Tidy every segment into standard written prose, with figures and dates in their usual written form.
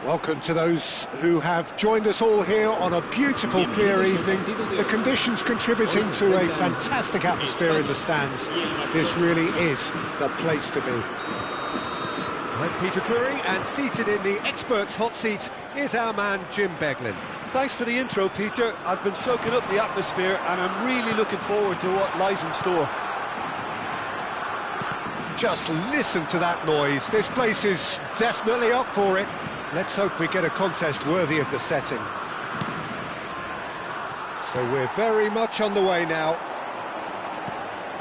Welcome to those who have joined us all here on a beautiful, clear evening. The conditions contributing to a fantastic atmosphere in the stands. This really is the place to be. I'm Peter Drury, and seated in the experts' hot seat is our man Jim Beglin. Thanks for the intro, Peter. I've been soaking up the atmosphere, and I'm really looking forward to what lies in store. Just listen to that noise. This place is definitely up for it. Let's hope we get a contest worthy of the setting. So we're very much on the way now.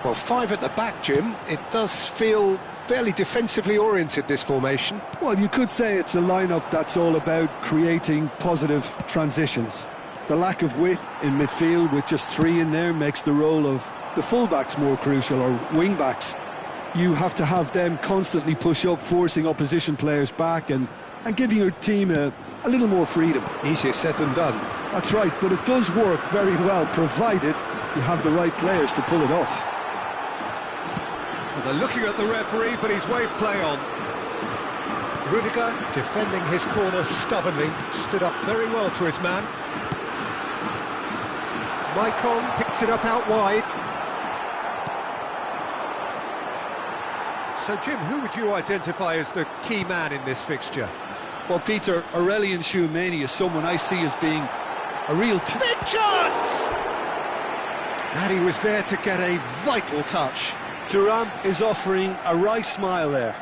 Well, five at the back, Jim. It does feel fairly defensively oriented, this formation. Well, you could say it's a lineup that's all about creating positive transitions. The lack of width in midfield with just three in there makes the role of the fullbacks more crucial, or wing-backs. You have to have them constantly push up, forcing opposition players back and giving your team a little more freedom. Easier said than done. That's right, but it does work very well, provided you have the right players to pull it off. Well, they're looking at the referee, but he's waved play on. Rudiger, defending his corner stubbornly, stood up very well to his man. Maicon picks it up out wide. So, Jim, who would you identify as the key man in this fixture? Well, Peter, Aurelien Tchouameni is someone I see as being a real... Big chance! And he was there to get a vital touch. Thuram is offering a wry smile there.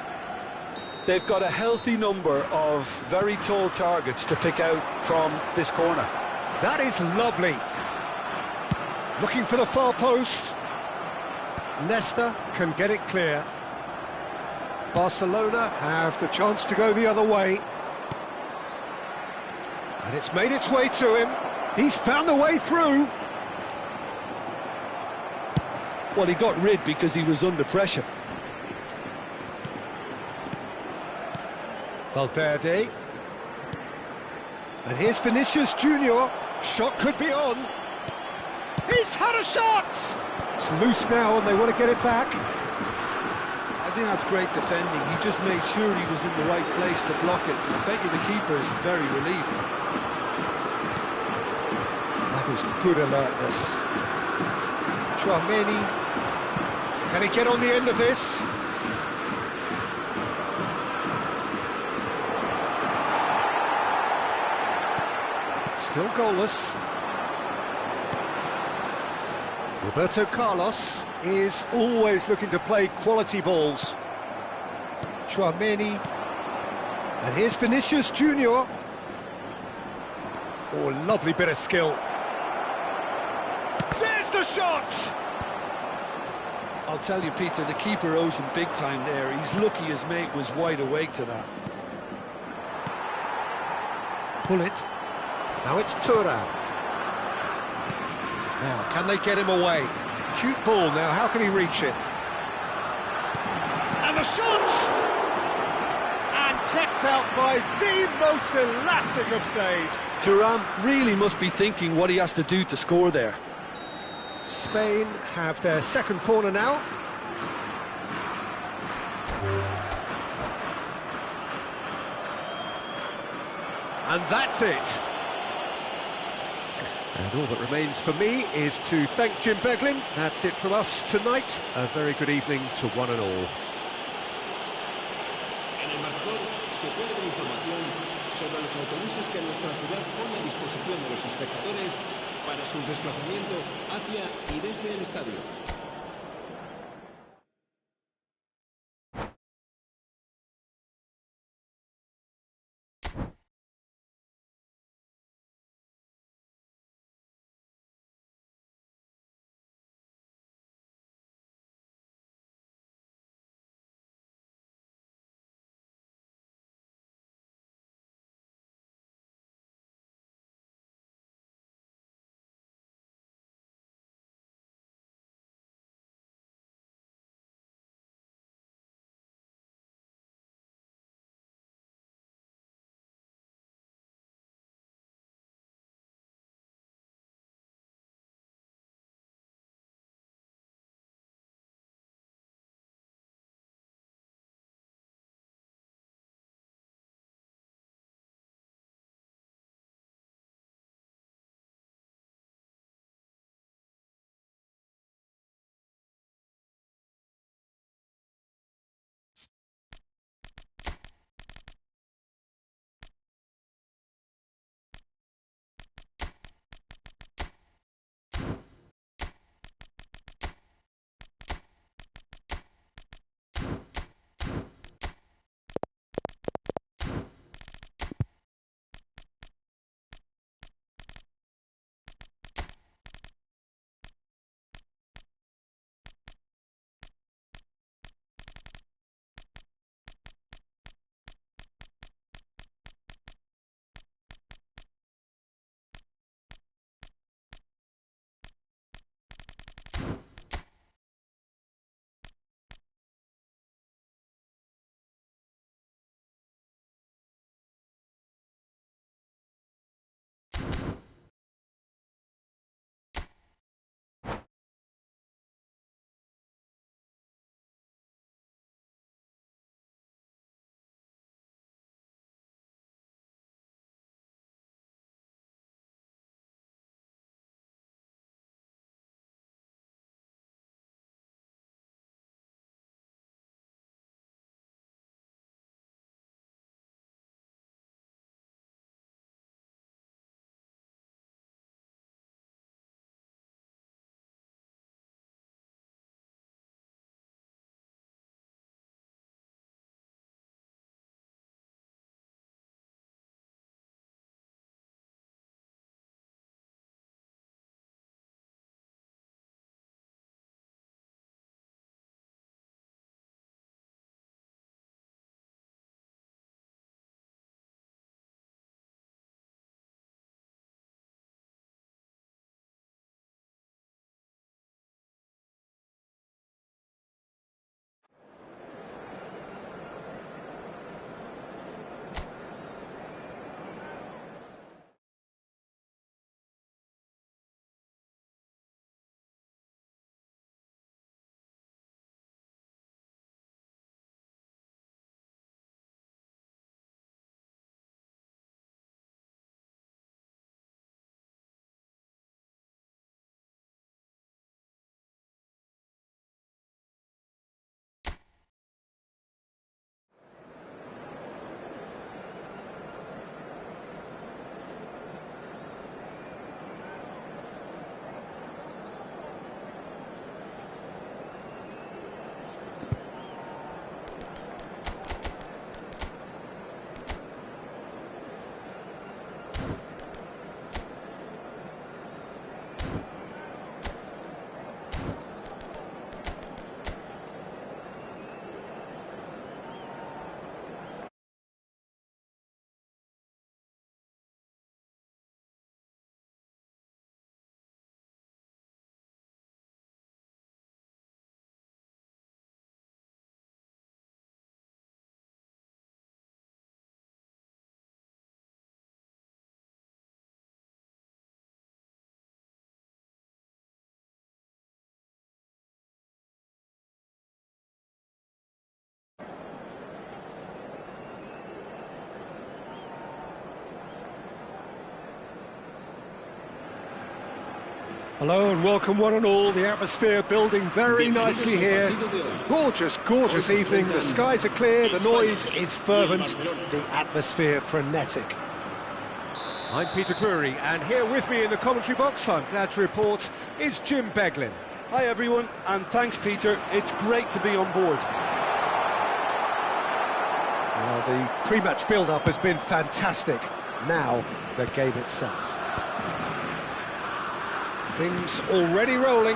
They've got a healthy number of very tall targets to pick out from this corner. That is lovely. Looking for the far post. Nesta can get it clear. Barcelona have the chance to go the other way. And it's made its way to him. He's found the way through. Well, he got rid because he was under pressure. Valverde. And here's Vinicius Junior. Shot could be on. He's had a shot! It's loose now and they want to get it back. I think that's great defending. He just made sure he was in the right place to block it. I bet you the keeper's very relieved. That was good alertness. Tchouameni. Can he get on the end of this? Still goalless. Roberto Carlos is always looking to play quality balls. Tchouameni. And here's Vinicius Junior. Oh, lovely bit of skill. There's the shot! I'll tell you, Peter, the keeper owes him big time there. He's lucky his mate was wide awake to that. Pull it. Now it's Thuram. Now, can they get him away? Cute ball now, how can he reach it? And the shot! And kept out by the most elastic of saves. Thuram really must be thinking what he has to do to score there. Spain have their second corner now. And that's it. And all that remains for me is to thank Jim Beglin. That's it from us tonight. A very good evening to one and all. En el marcador se puede ver información sobre los autobuses que nuestra ciudad pone a disposición de los espectadores para sus desplazamientos hacia y desde el estadio. Hello and welcome one and all. The atmosphere building very nicely here. Gorgeous, gorgeous evening. The skies are clear, the noise is fervent, the atmosphere frenetic. I'm Peter Drury, and here with me in the commentary box, I'm glad to report, is Jim Beglin. Hi everyone, and thanks Peter, it's great to be on board. Well, the pre-match build-up has been fantastic. Now, the game itself. Things already rolling.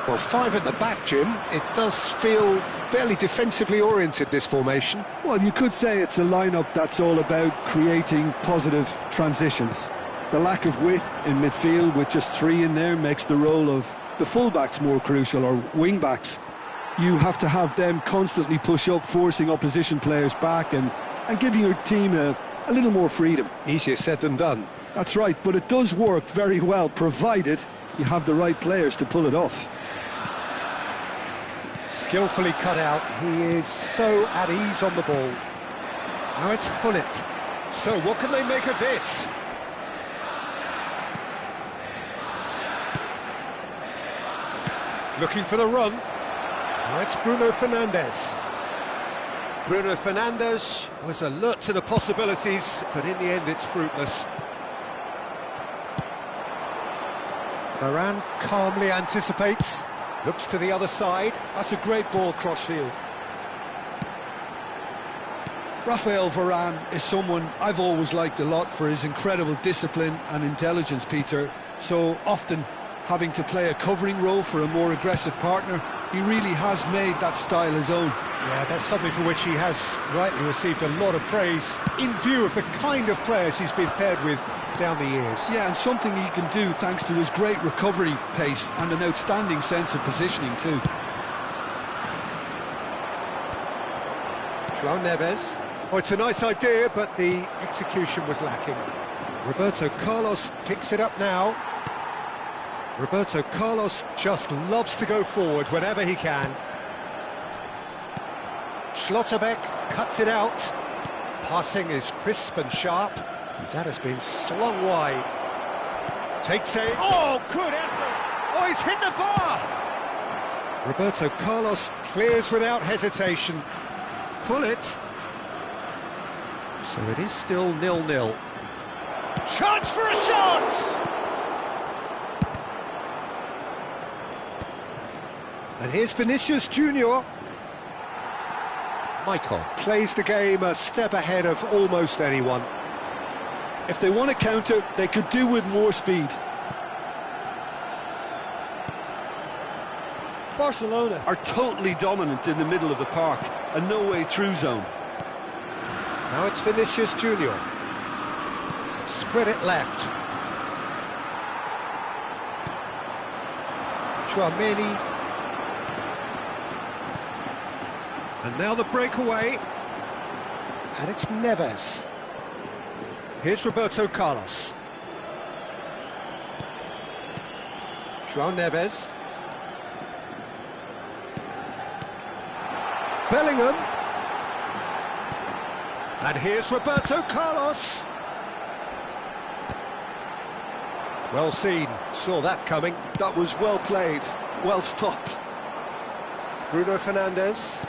Well, five at the back, Jim. It does feel fairly defensively oriented, this formation. Well, you could say it's a lineup that's all about creating positive transitions. The lack of width in midfield with just three in there makes the role of the fullbacks more crucial, or wing-backs. You have to have them constantly push up, forcing opposition players back and giving your team a little more freedom. Easier said than done. That's right, but it does work very well, provided you have the right players to pull it off. Skillfully cut out, he is so at ease on the ball. Now it's Hullet. So what can they make of this? Looking for the run. Now it's Bruno Fernandes. Bruno Fernandes was alert to the possibilities, but in the end it's fruitless. Varane calmly anticipates, looks to the other side. That's a great ball cross-field. Raphael Varane is someone I've always liked a lot for his incredible discipline and intelligence, Peter. So often having to play a covering role for a more aggressive partner, he really has made that style his own. Yeah, that's something for which he has rightly received a lot of praise in view of the kind of players he's been paired with down the years. Yeah, and something he can do thanks to his great recovery pace and an outstanding sense of positioning too. João Neves. Oh, it's a nice idea, but the execution was lacking. Roberto Carlos picks it up now. Roberto Carlos just loves to go forward whenever he can. Schlotterbeck cuts it out. Passing is crisp and sharp. That has been slung wide. Takes a... Oh, good effort! Oh, he's hit the bar! Roberto Carlos clears without hesitation. Pull it. So it is still 0-0. Chance for a shot! And here's Vinicius Junior. Michael plays the game a step ahead of almost anyone. If they want to counter, they could do with more speed. Barcelona are totally dominant in the middle of the park, a no-way through zone. Now it's Vinicius Junior. Spread it left. Tchouaméni. And now the breakaway. And it's Neves. Here's Roberto Carlos. João Neves. Bellingham. And here's Roberto Carlos. Well seen, saw that coming. That was well played, well stopped. Bruno Fernandes.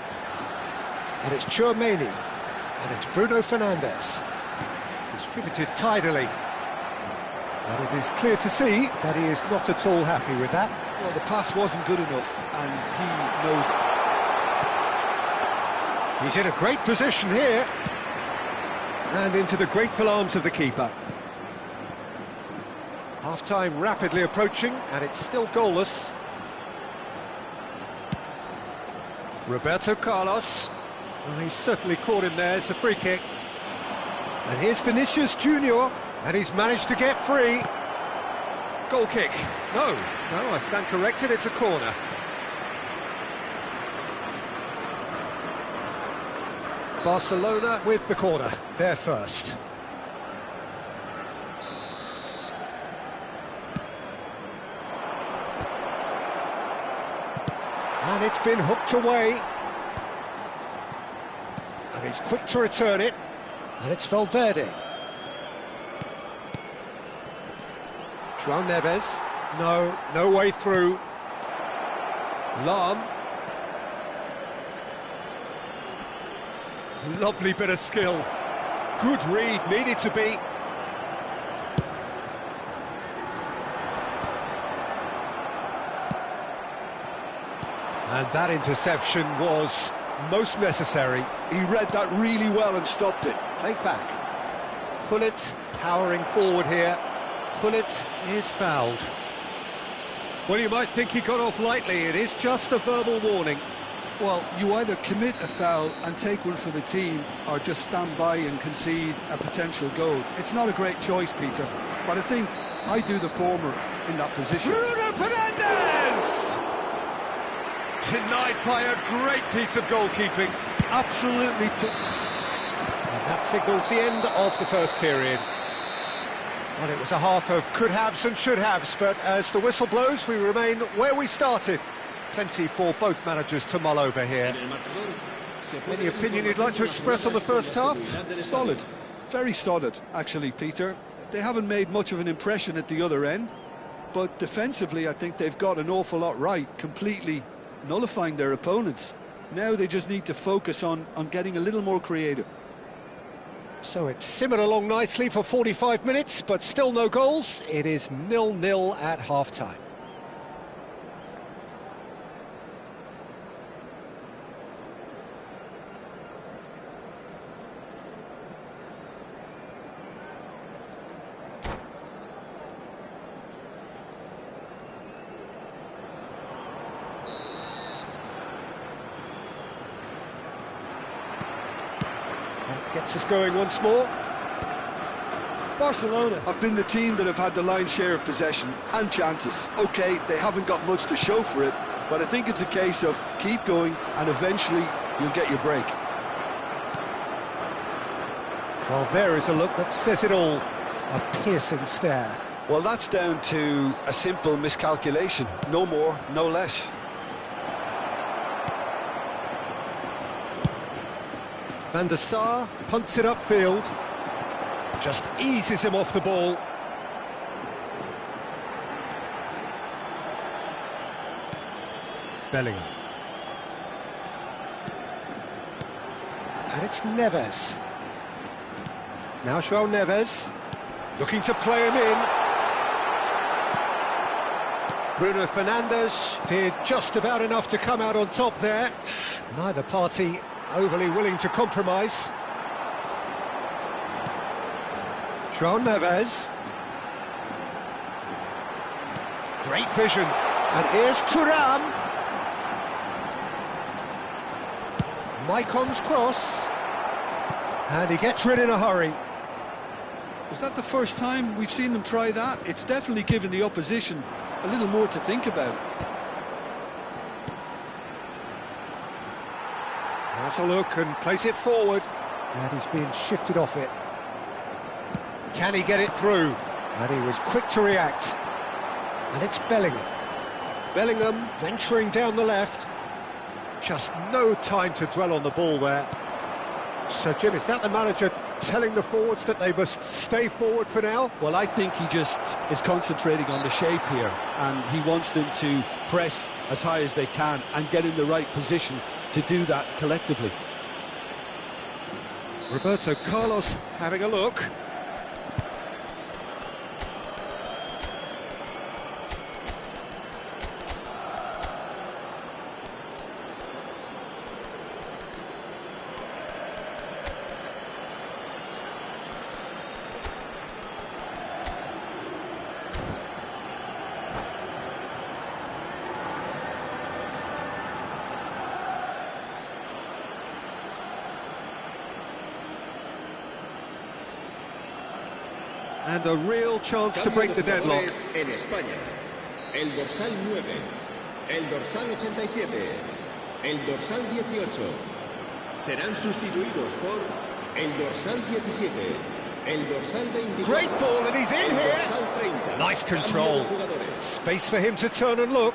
And it's Tchouaméni. And it's Bruno Fernandes. Distributed tidily. And it is clear to see that he is not at all happy with that. Well, the pass wasn't good enough, and he knows it. He's in a great position here. And into the grateful arms of the keeper. Half-time rapidly approaching, and it's still goalless. Roberto Carlos. Oh, he certainly caught him there. It's a free kick. And here's Vinicius Junior, and he's managed to get free. Goal kick. No, I stand corrected, it's a corner. Barcelona with the corner, they're first. And it's been hooked away. And he's quick to return it. And it's Valverde. João Neves. No way through. Lam. Lovely bit of skill. Good read, needed to be. And that interception was most necessary. He read that really well and stopped it. Played back. Gullit powering forward here. Gullit is fouled. Well, you might think he got off lightly. It is just a verbal warning. Well, you either commit a foul and take one for the team, or just stand by and concede a potential goal. It's not a great choice, Peter, but I think I do the former in that position. Bruno Fernandes! Denied by a great piece of goalkeeping. Absolutely. And that signals the end of the first period. Well, it was a half of could-haves and should-haves, but as the whistle blows, we remain where we started. Plenty for both managers to mull over here. Any opinion you'd like to express on the first half? Solid. Very solid, actually, Peter. They haven't made much of an impression at the other end, but defensively, I think they've got an awful lot right, completely nullifying their opponents. Now they just need to focus on getting a little more creative. So it's simmered along nicely for 45 minutes, but still no goals. It is 0-0 at half-time. Gets us going once more. Barcelona have been the team that have had the lion's share of possession and chances. OK, they haven't got much to show for it, but I think it's a case of keep going and eventually you'll get your break. Well, there is a look that says it all. A piercing stare. Well, that's down to a simple miscalculation. No more, no less. Van der Sar punts it upfield. Just eases him off the ball. Bellingham. And it's Neves. Now João Neves. Looking to play him in. Bruno Fernandes did just about enough to come out on top there. Neither party overly willing to compromise. João Neves. Great vision. And here's Thuram. Maicon's cross. And he gets rid in a hurry. Is that the first time we've seen them try that? It's definitely given the opposition a little more to think about. Has a look and plays it forward. And he's being shifted off it. Can he get it through? And he was quick to react. And it's Bellingham. Bellingham venturing down the left. Just no time to dwell on the ball there. So, Jim, is that the manager telling the forwards that they must stay forward for now? Well, I think he just is concentrating on the shape here, and he wants them to press as high as they can and get in the right position to do that collectively. Roberto Carlos having a look. And a real chance to break the deadlock. En España, el dorsal 9, el dorsal 87, el dorsal 18 serán sustituidos por el dorsal 17, el dorsal 24. Great ball, and he's in here. Dorsal 30. Nice control. Space for him to turn and look.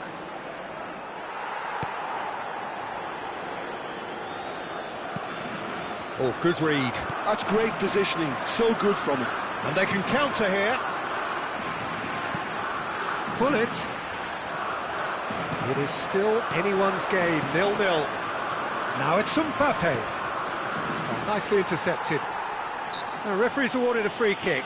Oh, good read. That's great positioning, so good from him. And they can counter here. pull it. It is still anyone's game, 0-0. Now it's Mbappe. Oh, nicely intercepted. The referee's awarded a free kick.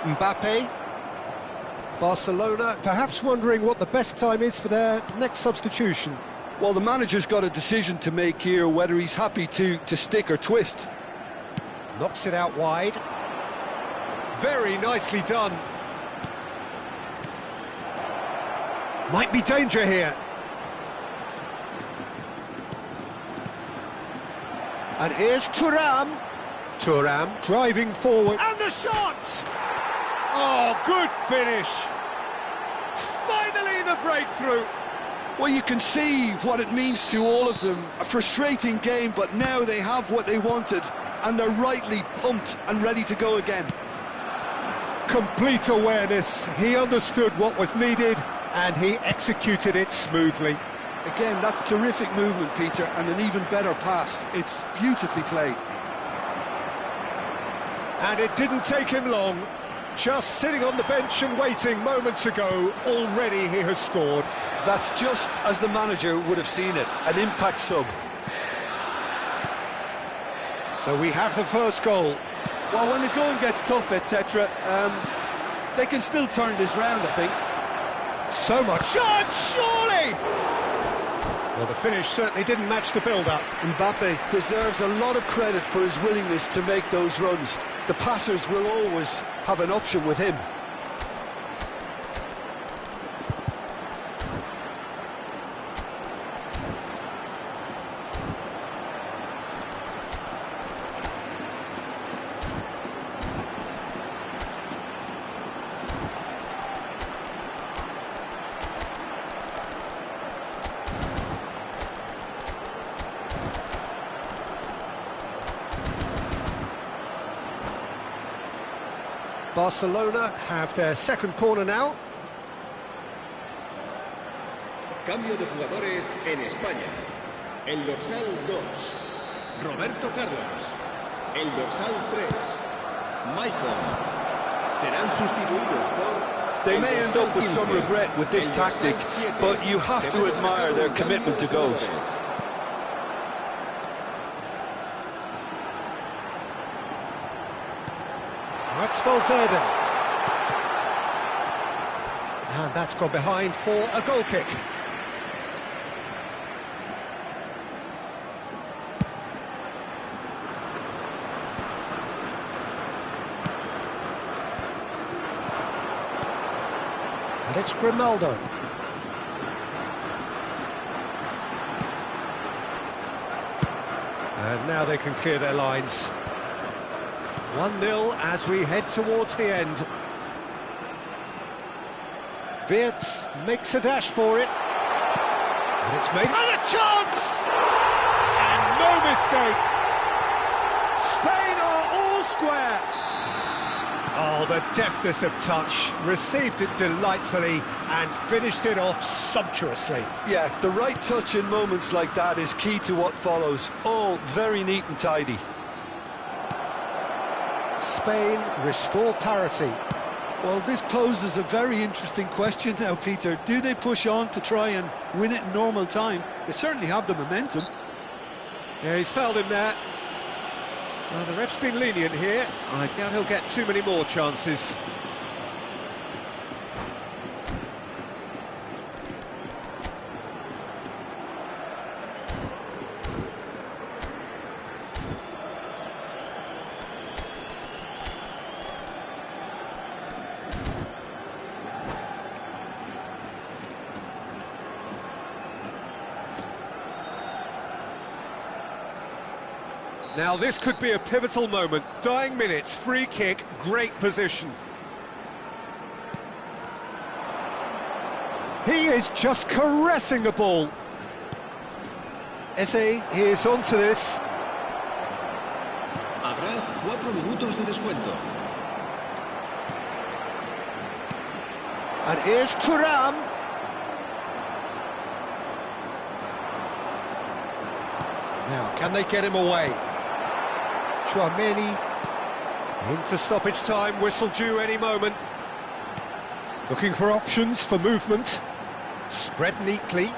Mbappe. Barcelona perhaps wondering what the best time is for their next substitution. Well, the manager's got a decision to make here, whether he's happy to stick or twist. Knocks it out wide. Very nicely done. Might be danger here. And here's Thuram. Thuram driving forward. And the shot! Oh, good finish. Finally the breakthrough. Well, you can see what it means to all of them. A frustrating game, but now they have what they wanted, and they're rightly pumped and ready to go again. Complete awareness. He understood what was needed, and he executed it smoothly. Again, that's terrific movement, Peter, and an even better pass. It's beautifully played. And it didn't take him long. Just sitting on the bench and waiting moments ago, already he has scored. That's just as the manager would have seen it, an impact sub. So we have the first goal. Well, when the going gets tough, etc., they can still turn this round, I think. So much shot, surely! Well, the finish certainly didn't match the build-up. Mbappe deserves a lot of credit for his willingness to make those runs. The passers will always have an option with him. Barcelona have their second corner now. Cambio de jugadores en España. El dorsal 2, Roberto Carlos. El dorsal 3, Michael. Serán sustituidos por... They may end up with some regret with this tactic, but you have to admire their commitment to goals. That's Valverde. And that's gone behind for a goal kick. And it's Grimaldo. And now they can clear their lines. 1-0 as we head towards the end. Wirtz makes a dash for it. And it's made... And a chance! And no mistake! Spain are all square! Oh, the deftness of touch. Received it delightfully and finished it off sumptuously. Yeah, the right touch in moments like that is key to what follows. All very neat and tidy. Spain restore parity. Well, this poses a very interesting question now, Peter. Do they push on to try and win it in normal time? They certainly have the momentum. Yeah, he's fouled him there. Well, the ref's been lenient here. I doubt he'll get too many more chances. Now this could be a pivotal moment. Dying minutes, free kick, great position. He is just caressing the ball. Ese, he is onto this. Habrá 4 minutos de descuento. And here's Thuram. Now, can they get him away? Chouameni into stoppage time, whistle due any moment. Looking for options for movement. Spread neatly.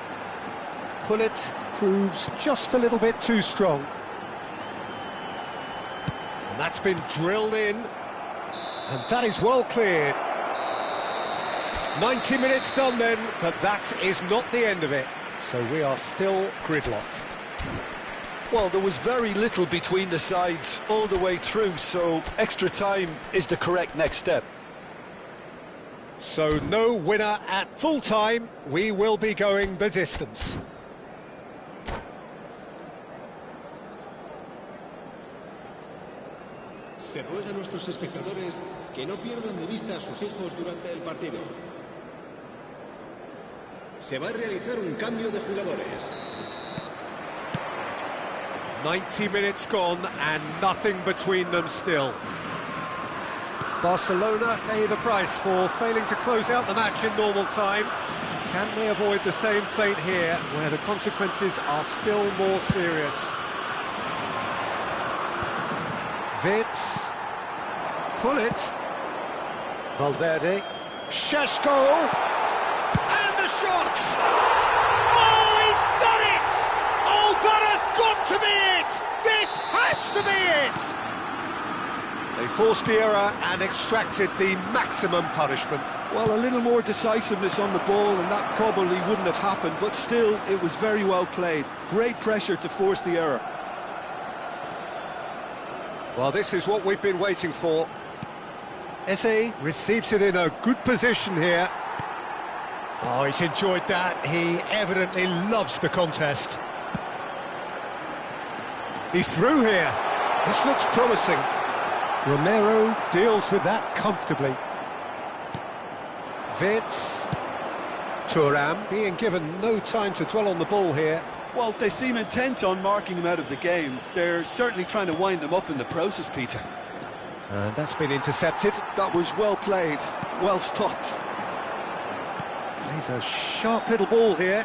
Pullet proves just a little bit too strong. And that's been drilled in. And that is well cleared. 90 minutes done then, but that is not the end of it. So we are still gridlocked. Well, there was very little between the sides all the way through, so extra time is the correct next step. So no winner at full time. We will be going the distance. Se ruega a nuestros espectadores que no pierdan de vista a sus hijos durante el partido. Se va a realizar un cambio de jugadores. 90 minutes gone and nothing between them still. Barcelona pay the price for failing to close out the match in normal time. Can they avoid the same fate here, where the consequences are still more serious? Vitz. Pullet. Valverde. Šeško. And the shot! Oh, he's done it! Oh, that has got to be it! This has to be it! They forced the error and extracted the maximum punishment. Well, a little more decisiveness on the ball and that probably wouldn't have happened, but still, it was very well played. Great pressure to force the error. Well, this is what we've been waiting for. Eze receives it in a good position here. Oh, he's enjoyed that. He evidently loves the contest. He's through here. This looks promising. Romero deals with that comfortably. Vitz. Thuram being given no time to dwell on the ball here. Well, they seem intent on marking him out of the game. They're certainly trying to wind them up in the process, Peter. And that's been intercepted. That was well played, well stopped. Plays a sharp little ball here.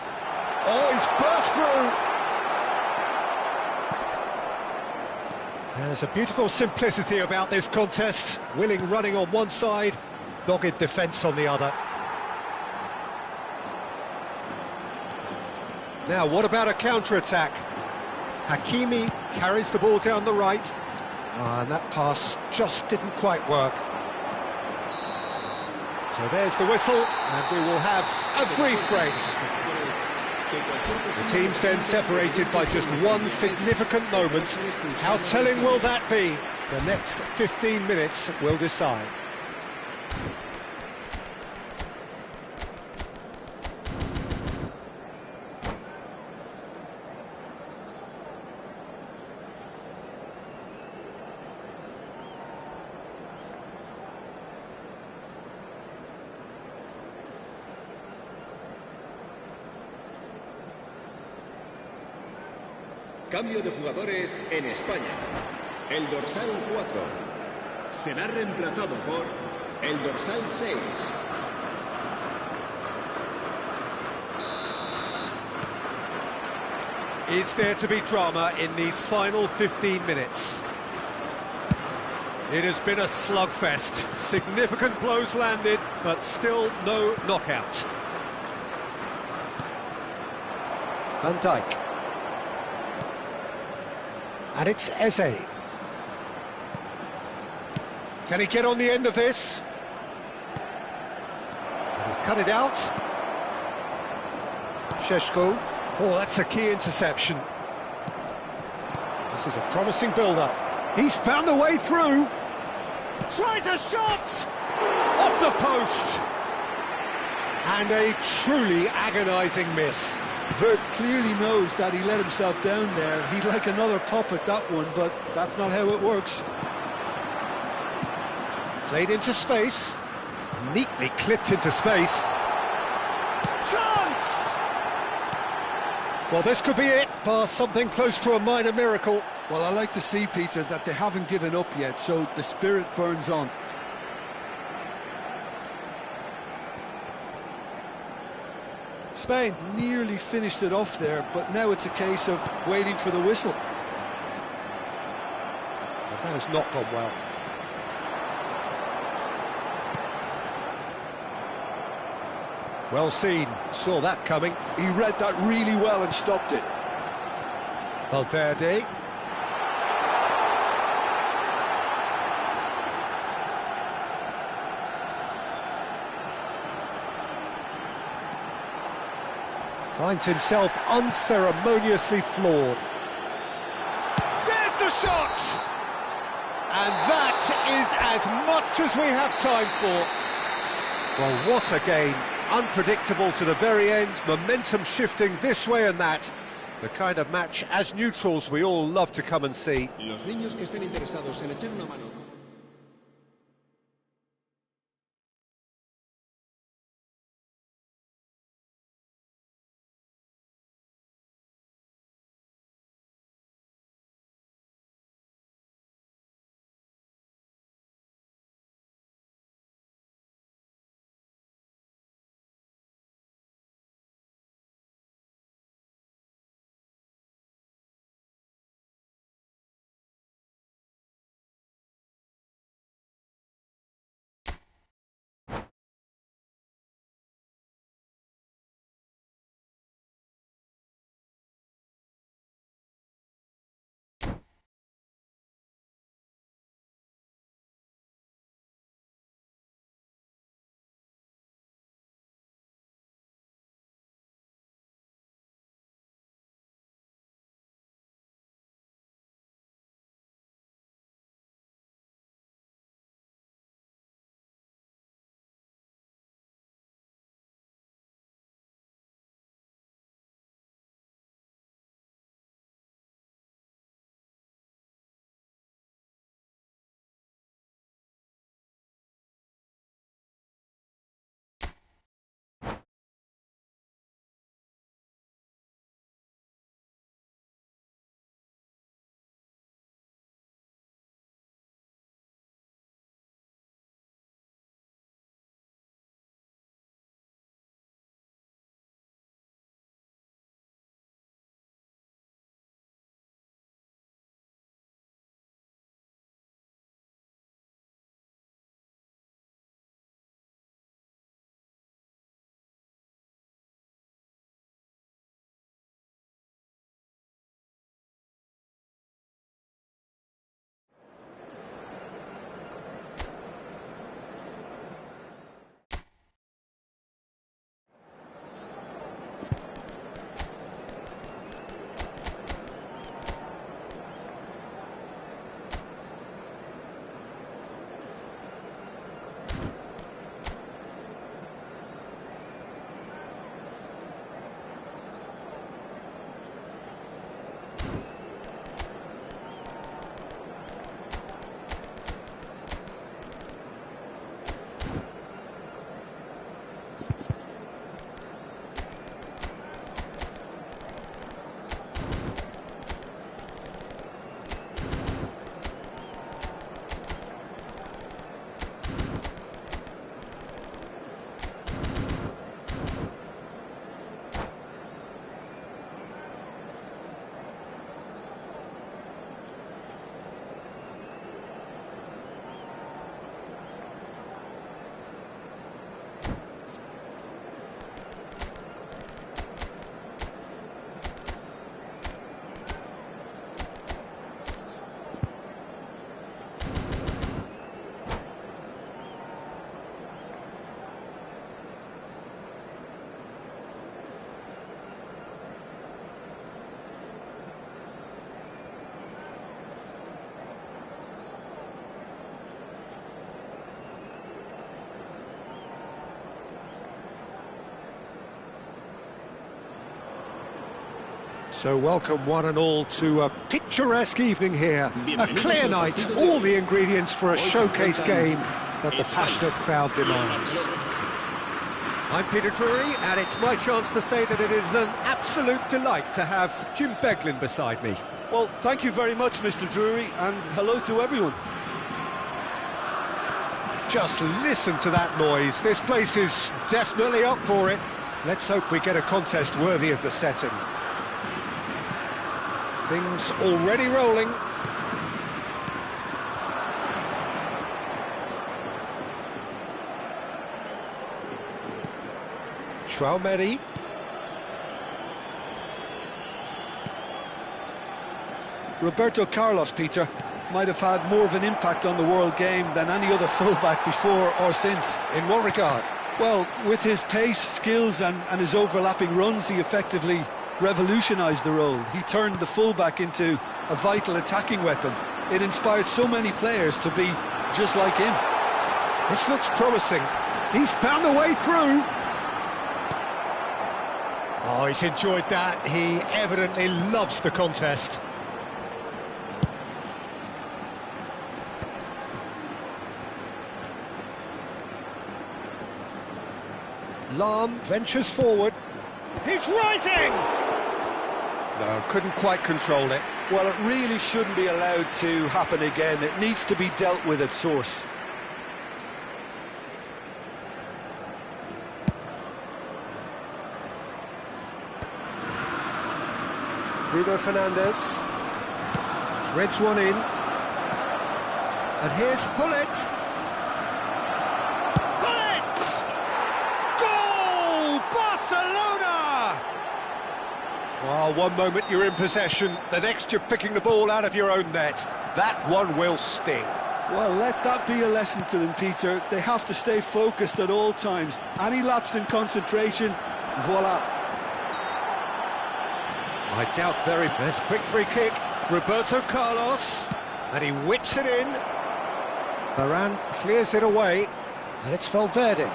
Oh, he's burst through! There's a beautiful simplicity about this contest. Willing running on one side, dogged defence on the other. Now, what about a counter-attack? Hakimi carries the ball down the right. And that pass just didn't quite work. So there's the whistle, and we will have a brief break. The teams then separated by just one significant moment. How telling will that be? The next 15 minutes will decide. Cambio de jugadores en España. El dorsal 4 será reemplazado por el dorsal 6. Is there to be drama in these final 15 minutes? It has been a slugfest. Significant blows landed, but still no knockout. Van Dijk. And it's Eze. Can he get on the end of this? He's cut it out. Šeško. Oh, that's a key interception. This is a promising build-up. He's found a way through. Tries a shot! Off the post! And a truly agonising miss. Vert clearly knows that he let himself down there. He'd like another pop at that one, but that's not how it works. Played into space. Neatly clipped into space. Chance! Well, this could be it, bar something close to a minor miracle. Well, I like to see, Peter, that they haven't given up yet, so the spirit burns on. Spain nearly finished it off there, but now it's a case of waiting for the whistle. Well, that has not gone well. Well seen, saw that coming. He read that really well and stopped it. Valverde. Finds himself unceremoniously floored. There's the shot! And that is as much as we have time for. Well, what a game. Unpredictable to the very end, momentum shifting this way and that. The kind of match, as neutrals, we all love to come and see. Los niños que estén interesados en echar una mano. So welcome one and all to a picturesque evening here, a clear night, all the ingredients for a showcase game that the passionate crowd demands. I'm Peter Drury, and it's my chance to say that it is an absolute delight to have Jim Beglin beside me. Well, thank you very much, Mr. Drury, and hello to everyone. Just listen to that noise. This place is definitely up for it. Let's hope we get a contest worthy of the setting. Things already rolling. Traumeri. Roberto Carlos, Peter, might have had more of an impact on the world game than any other fullback before or since. In what regard? Well, with his pace, skills and his overlapping runs, he effectively revolutionised the role. He turned the fullback into a vital attacking weapon. It inspired so many players to be just like him. This looks promising. He's found a way through. Oh, he's enjoyed that. He evidently loves the contest. Lahm ventures forward. He's rising! No, couldn't quite control it. Well, it really shouldn't be allowed to happen again. It needs to be dealt with at source. Bruno Fernandes threads one in. And here's Hullet. Well, one moment you're in possession, the next you're picking the ball out of your own net. That one will sting. Well, let that be a lesson to them, Peter. They have to stay focused at all times. Any lapse in concentration, voila. I doubt very much. Quick free kick. Roberto Carlos. And he whips it in. Varane clears it away. And it's Valverde.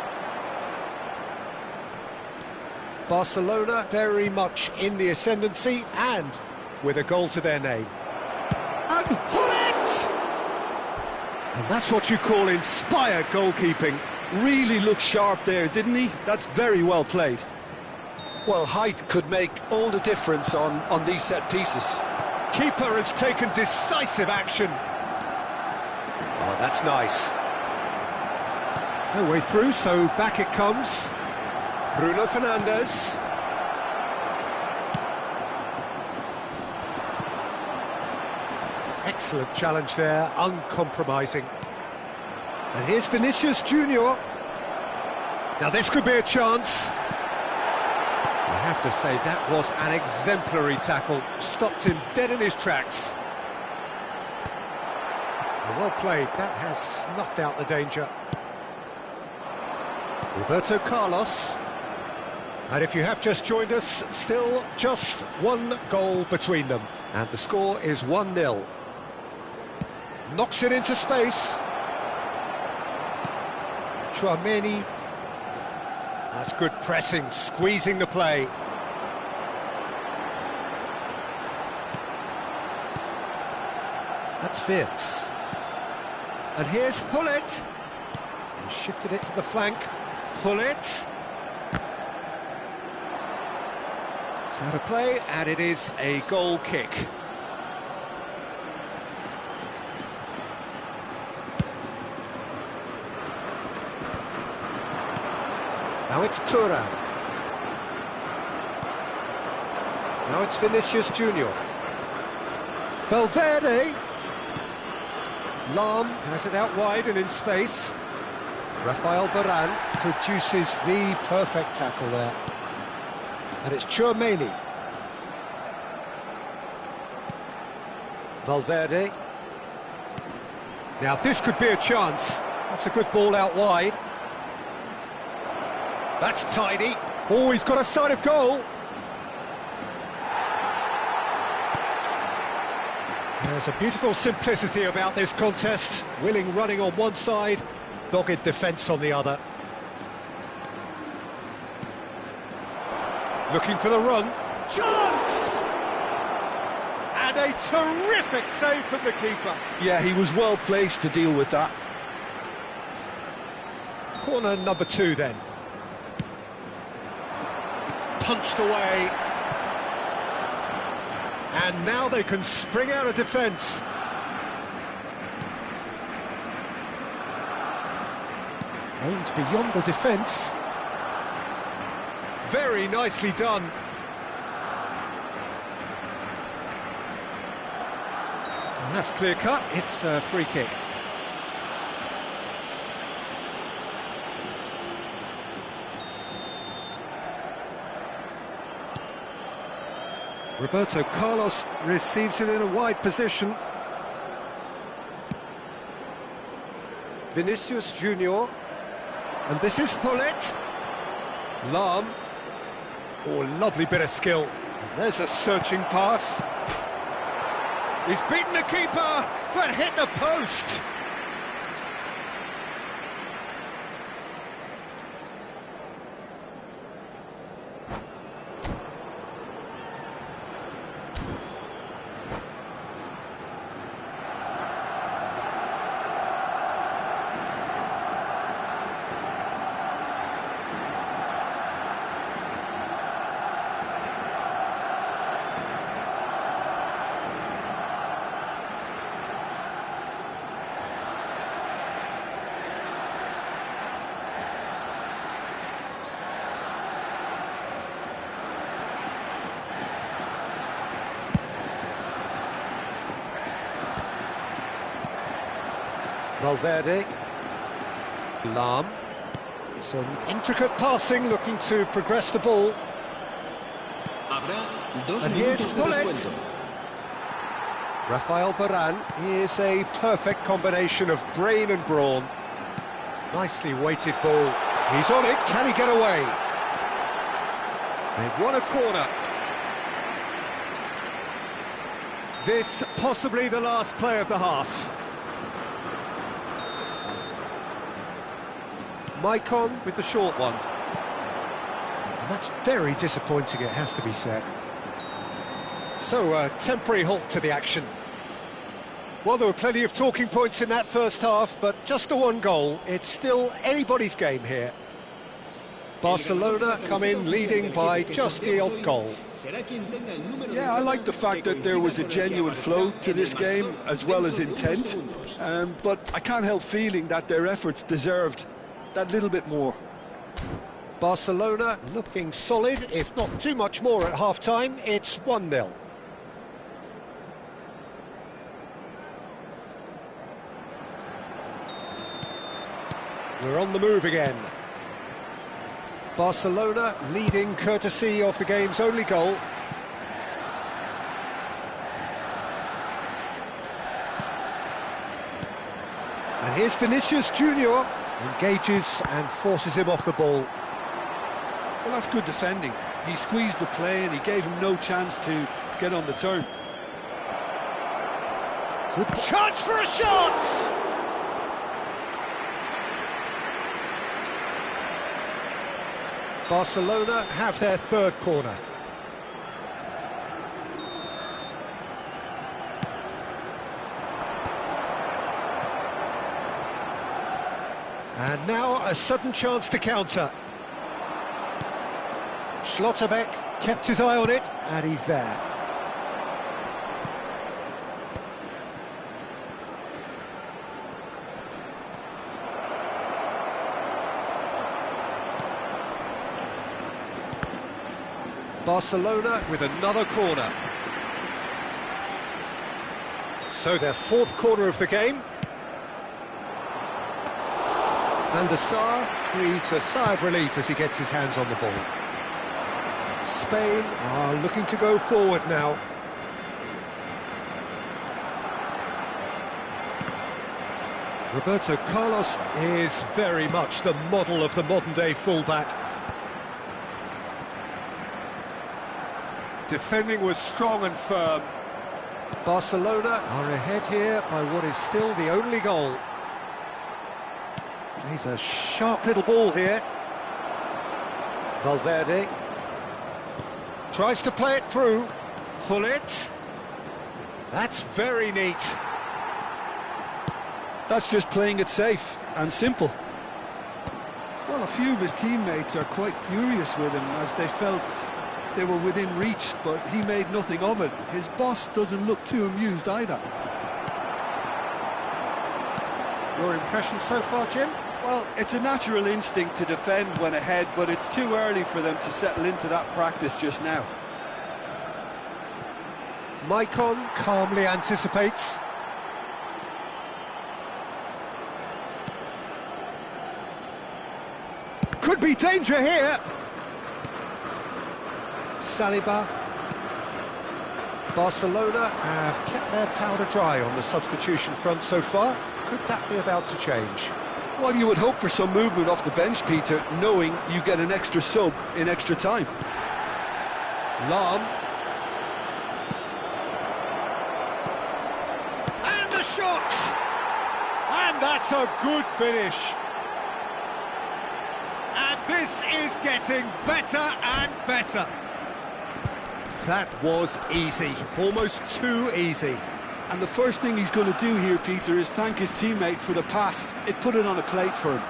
Barcelona very much in the ascendancy and with a goal to their name. And Hullet! And that's what you call inspired goalkeeping. Really looked sharp there, didn't he? That's very well played. Well, height could make all the difference on these set pieces. Keeper has taken decisive action. Oh, that's nice. No way through, so back it comes. Bruno Fernandes. Excellent challenge there, uncompromising. And here's Vinicius Junior. Now this could be a chance. I have to say that was an exemplary tackle. Stopped him dead in his tracks. Well played, that has snuffed out the danger. Roberto Carlos. And if you have just joined us, still just one goal between them. And the score is 1-0. Knocks it into space. Traumeri. That's good pressing, squeezing the play. That's Wirtz. And here's Hullet. He shifted it to the flank. Hullet. It's out of play, and it is a goal kick. Now it's Thuram. Now it's Vinicius Junior. Valverde. Lahm has it out wide and in space. Rafael Varane produces the perfect tackle there. And it's Traumeri. Valverde. Now this could be a chance. That's a good ball out wide. That's tidy. Oh, he's got a sight of goal. There's a beautiful simplicity about this contest. Willing running on one side, dogged defence on the other. Looking for the run. Chance! And a terrific save from the keeper. Yeah, he was well placed to deal with that. Corner number 2 then. Punched away. And now they can spring out of defence. Aimed beyond the defence. very nicely done. And that's clear cut, it's a free kick. Roberto Carlos receives it in a wide position. Vinicius Junior, and this is Hullet. Lahm. Oh, lovely bit of skill. And there's a searching pass. He's beaten the keeper, but hit the post. Valverde. Lahm. Some intricate passing, looking to progress the ball. And here's Hullet. Rafael Varane is a perfect combination of brain and brawn. Nicely weighted ball. He's on it, can he get away? They've won a corner. This possibly the last play of the half. Maicon with the short one. And that's very disappointing, it has to be said. So, a temporary halt to the action. Well, there were plenty of talking points in that first half, but just the one goal. It's still anybody's game here. Barcelona come in leading by just the odd goal. Yeah, I like the fact that there was a genuine flow to this game, as well as intent. But I can't help feeling that their efforts deserved that little bit more. Barcelona looking solid, if not too much more at half-time. It's 1-0. We're on the move again. Barcelona leading courtesy of the game's only goal. And here's Vinicius Junior. Engages and forces him off the ball. Well, that's good defending. He squeezed the play and he gave him no chance to get on the turn. Good chance for a shot! Barcelona have their third corner. And now a sudden chance to counter. Schlotterbeck kept his eye on it, and he's there. Barcelona with another corner. So their fourth corner of the game. And the Sar breathes a sigh of relief as he gets his hands on the ball. Spain are looking to go forward now. Roberto Carlos is very much the model of the modern-day fullback. Defending was strong and firm. Barcelona are ahead here by what is still the only goal. Plays a sharp little ball here. Valverde tries to play it through. Hullet. That's very neat. That's just playing it safe and simple. Well, a few of his teammates are quite furious with him as they felt they were within reach, but he made nothing of it. His boss doesn't look too amused either. Your impression so far, Jim? Well, it's a natural instinct to defend when ahead, but it's too early for them to settle into that practice just now. Maicon calmly anticipates. Could be danger here. Saliba. Barcelona have kept their powder dry on the substitution front so far. Could that be about to change? Well, you would hope for some movement off the bench, Peter, knowing you get an extra sub in extra time. Lahm. And the shot! And that's a good finish. And this is getting better and better. That was easy, almost too easy. And the first thing he's going to do here, Peter, is thank his teammate for the pass. It put it on a plate for him.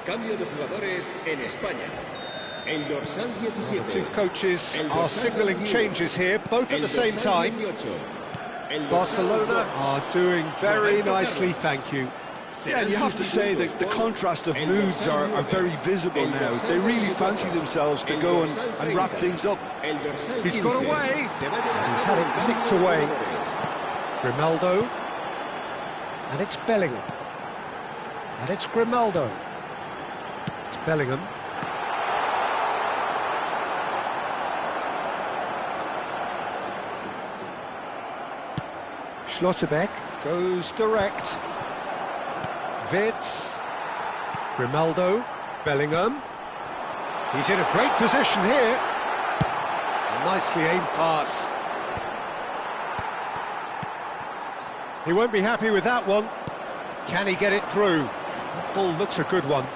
Cambio de jugadores en España. El dorsal 17. Two coaches are signalling changes here, both at the same time. Barcelona are doing very nicely, thank you. Yeah, and you have to say that the contrast of moods are very visible now. They really fancy themselves to go and wrap things up. He's got away, and he's had it nicked away. Grimaldo, and it's Bellingham, and it's Grimaldo. It's Bellingham. Schlotterbeck goes direct. Wirtz. Grimaldo. Bellingham. He's in a great position here. Nicely aimed pass. He won't be happy with that one. Can he get it through? That ball looks a good one.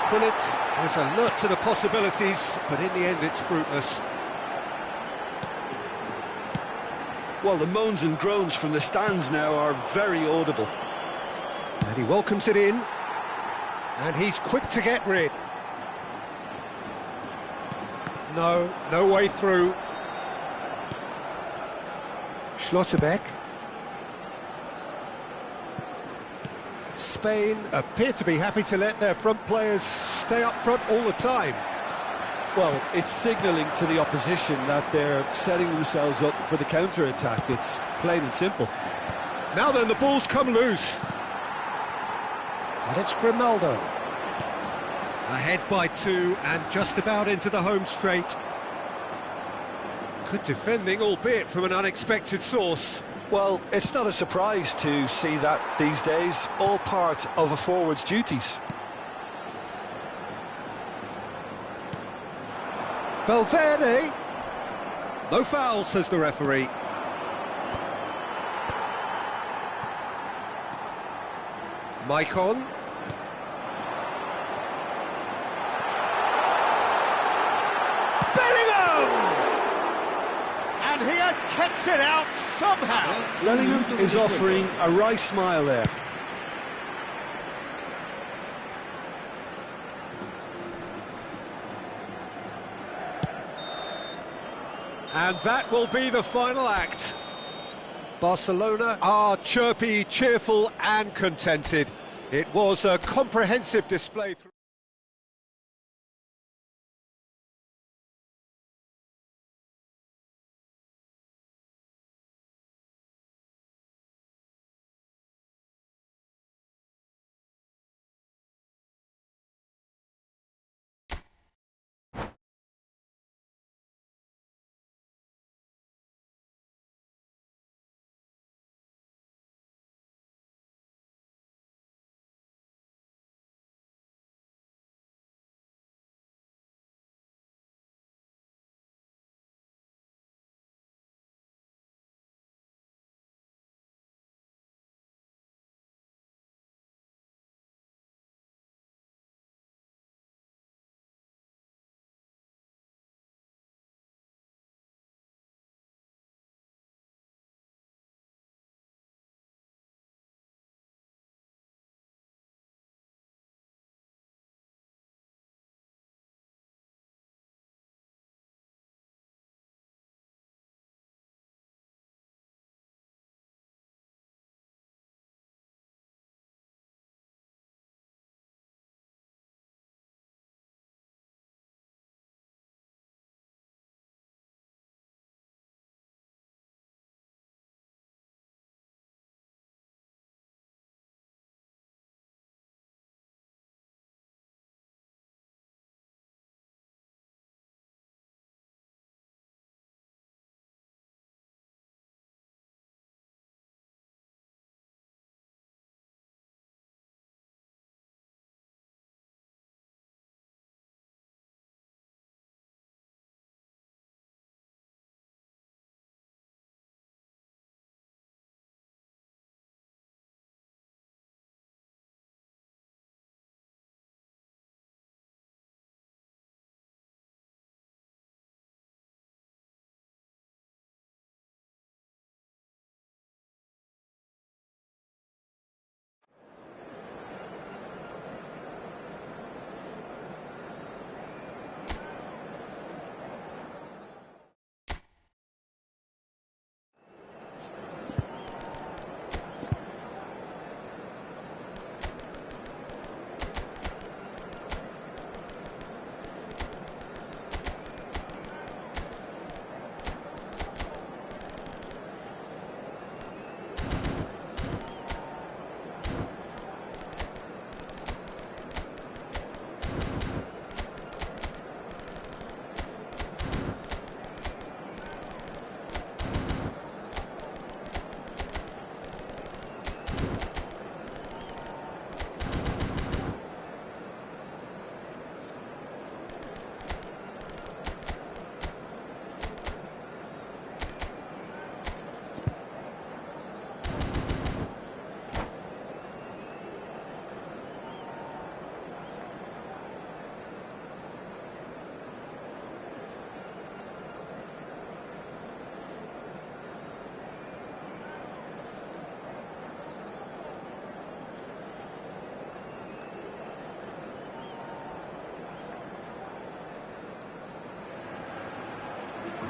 Pullet is alert to the possibilities, but in the end it's fruitless. Well, the moans and groans from the stands now are very audible. And he welcomes it in, and he's quick to get rid. No way through. Schlotterbeck. Spain appear to be happy to let their front players stay up front all the time. Well, it's signalling to the opposition that they're setting themselves up for the counter-attack. It's plain and simple. Now then, the ball's come loose. And it's Grimaldo. Ahead by 2 and just about into the home straight. Good defending, albeit from an unexpected source. Well, it's not a surprise to see that these days, all part of a forward's duties. Valverde. No foul, says the referee. Maicon. Bellingham! And he has kept it out somehow. Bellingham is offering a wry smile there. And that will be the final act. Barcelona are chirpy, cheerful and contented. It was a comprehensive display.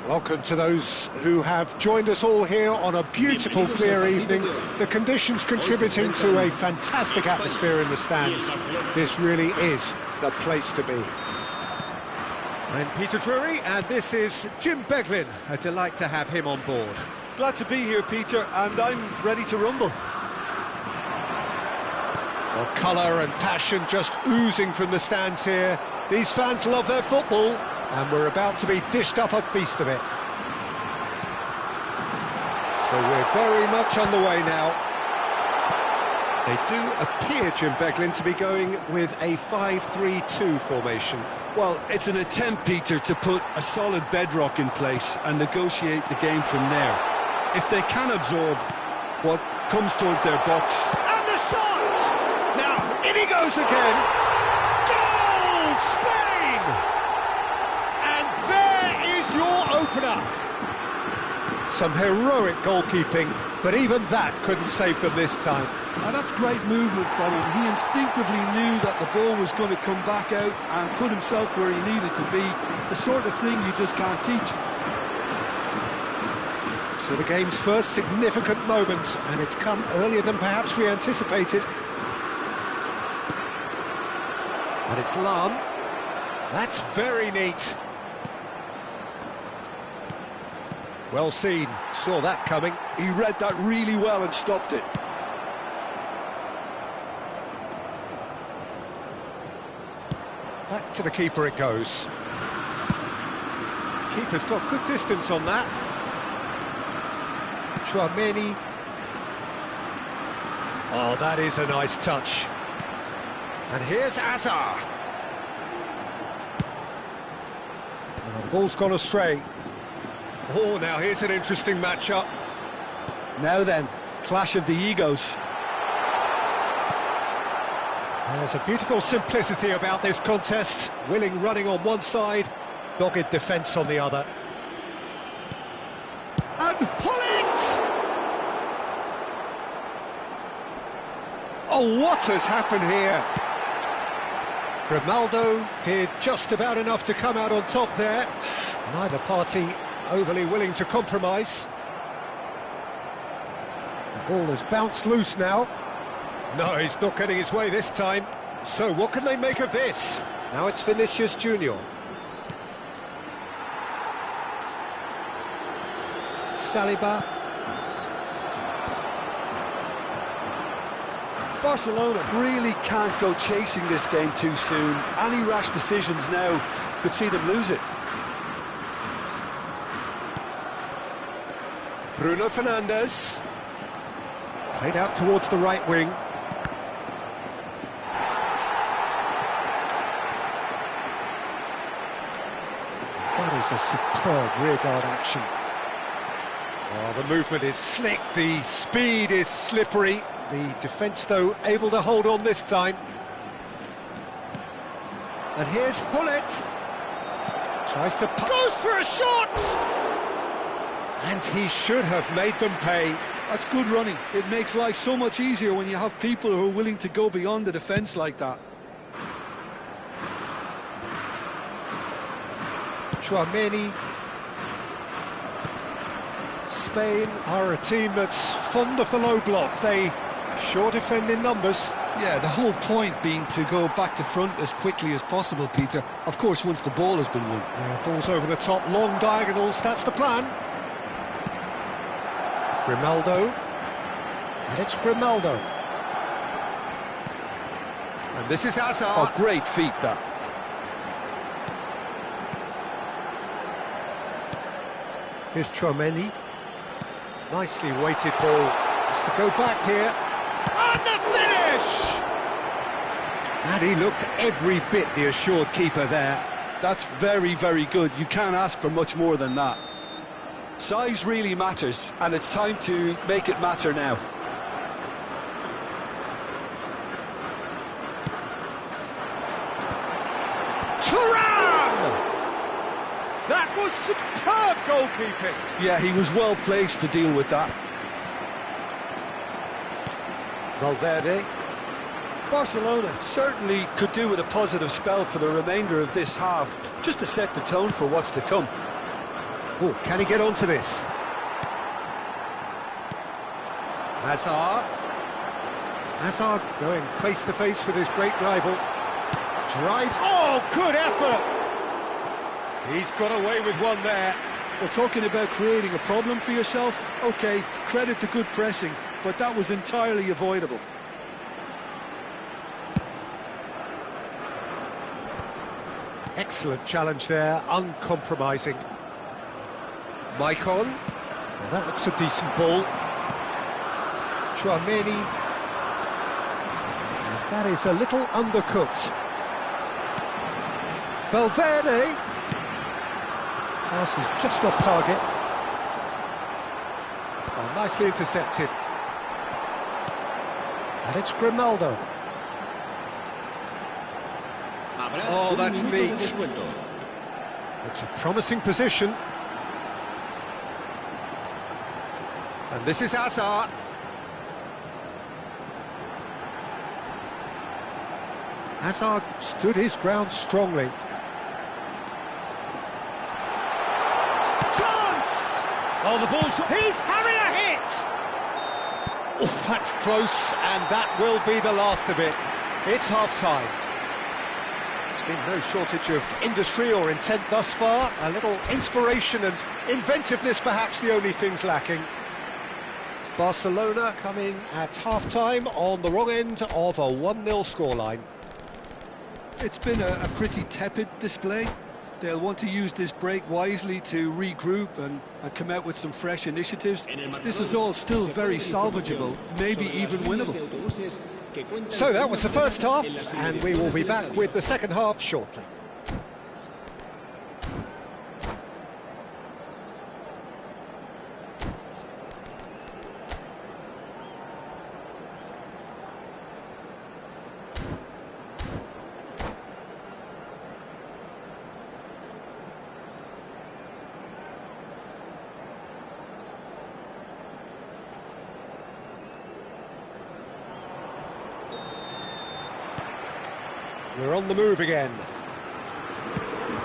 Welcome to those who have joined us all here on a beautiful, clear evening. The conditions contributing to a fantastic atmosphere in the stands. This really is the place to be. I'm Peter Drury, and this is Jim Beglin. A delight to have him on board. Glad to be here, Peter, and I'm ready to rumble. Well, colour and passion just oozing from the stands here. These fans love their football, and we're about to be dished up a feast of it. So we're very much on the way now. They do appear, Jim Beglin, to be going with a 5-3-2 formation. Well, it's an attempt, Peter, to put a solid bedrock in place and negotiate the game from there. If they can absorb what comes towards their box... And the shot! Now, in he goes again! Goal! Spain! And there is your opener! Some heroic goalkeeping, but even that couldn't save them this time. And that's great movement from him. He instinctively knew that the ball was going to come back out and put himself where he needed to be. The sort of thing you just can't teach. So the game's first significant moment, and it's come earlier than perhaps we anticipated. And it's Lam. That's very neat. Well seen, saw that coming. He read that really well and stopped it. Back to the keeper it goes. Keeper's got good distance on that. Chouameni. Oh, that is a nice touch. And here's Azar. And the ball's gone astray. Oh, now here's an interesting matchup. Now then, clash of the egos. There's a beautiful simplicity about this contest. Willing running on one side, dogged defence on the other. And Hullet! Oh, what has happened here? Grimaldo did just about enough to come out on top there. Neither party overly willing to compromise. The ball has bounced loose now. No, he's not getting his way this time. So what can they make of this? Now it's Vinicius Junior. Saliba. Barcelona really can't go chasing this game too soon. Any rash decisions now could see them lose it. Bruno Fernandes. Played out towards the right wing. That is a superb rearguard action. Oh, the movement is slick, the speed is slippery. The defence, though, able to hold on this time. And here's Hullet. Tries to... goes for a shot! And he should have made them pay. That's good running. It makes life so much easier when you have people who are willing to go beyond the defence like that. Chouameni. Spain are a team that's fond of the low block. They sure defend in numbers. Yeah, the whole point being to go back to front as quickly as possible, Peter. Of course, once the ball has been won. Yeah, ball's over the top, long diagonals, that's the plan. Grimaldo. And it's Grimaldo. And this is Hazard. Oh, great feat, that. Here's Tchouaméni. Nicely weighted ball. Has to go back here. And the finish! And he looked every bit the assured keeper there. That's very, very good. You can't ask for much more than that. Size really matters, and it's time to make it matter now. Thuram! That was superb goalkeeping. Yeah, he was well placed to deal with that. Valverde. Barcelona certainly could do with a positive spell for the remainder of this half, just to set the tone for what's to come. Oh, can he get onto this? Hazard. Hazard going face to face with his great rival. Drives. Oh, good effort! He's got away with one there. We're talking about creating a problem for yourself. OK, credit the good pressing, but that was entirely avoidable. Excellent challenge there, uncompromising. Maicon. Well, that looks a decent ball. Tchouaméni. And that is a little undercooked. Valverde. Pass is just off target. Well, nicely intercepted. And it's Grimaldo. Oh, that's neat. It's a promising position. And this is Hazard. Hazard stood his ground strongly. Chance! Oh, the ball's... He's having a hit! Oh, that's close, and that will be the last of it. It's half-time. There's been no shortage of industry or intent thus far. A little inspiration and inventiveness, perhaps the only things lacking. Barcelona coming at half-time on the wrong end of a 1-0 scoreline. It's been a pretty tepid display. They'll want to use this break wisely to regroup and come out with some fresh initiatives. This is all still very salvageable, maybe even winnable. So that was the first half, and we will be back with the second half shortly. We're on the move again.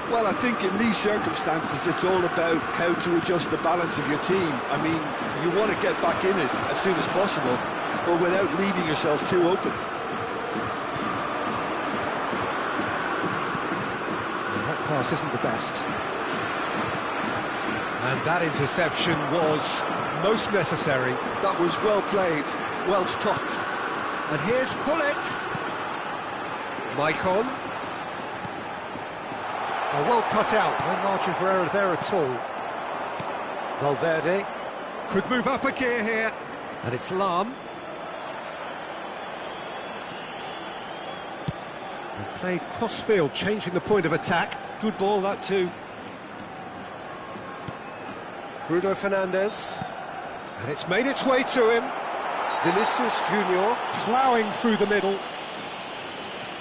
Well, I think in these circumstances, it's all about how to adjust the balance of your team. I mean, you want to get back in it as soon as possible, but without leaving yourself too open. Well, that pass isn't the best. And that interception was most necessary. That was well played, well stopped. And here's Hullet. Maicon. Well cut out, no margin for error there at all. Valverde could move up a gear here, and it's Lam. And played cross-field, changing the point of attack. Good ball, that too. Bruno Fernandes, and it's made its way to him. Vinicius Junior ploughing through the middle.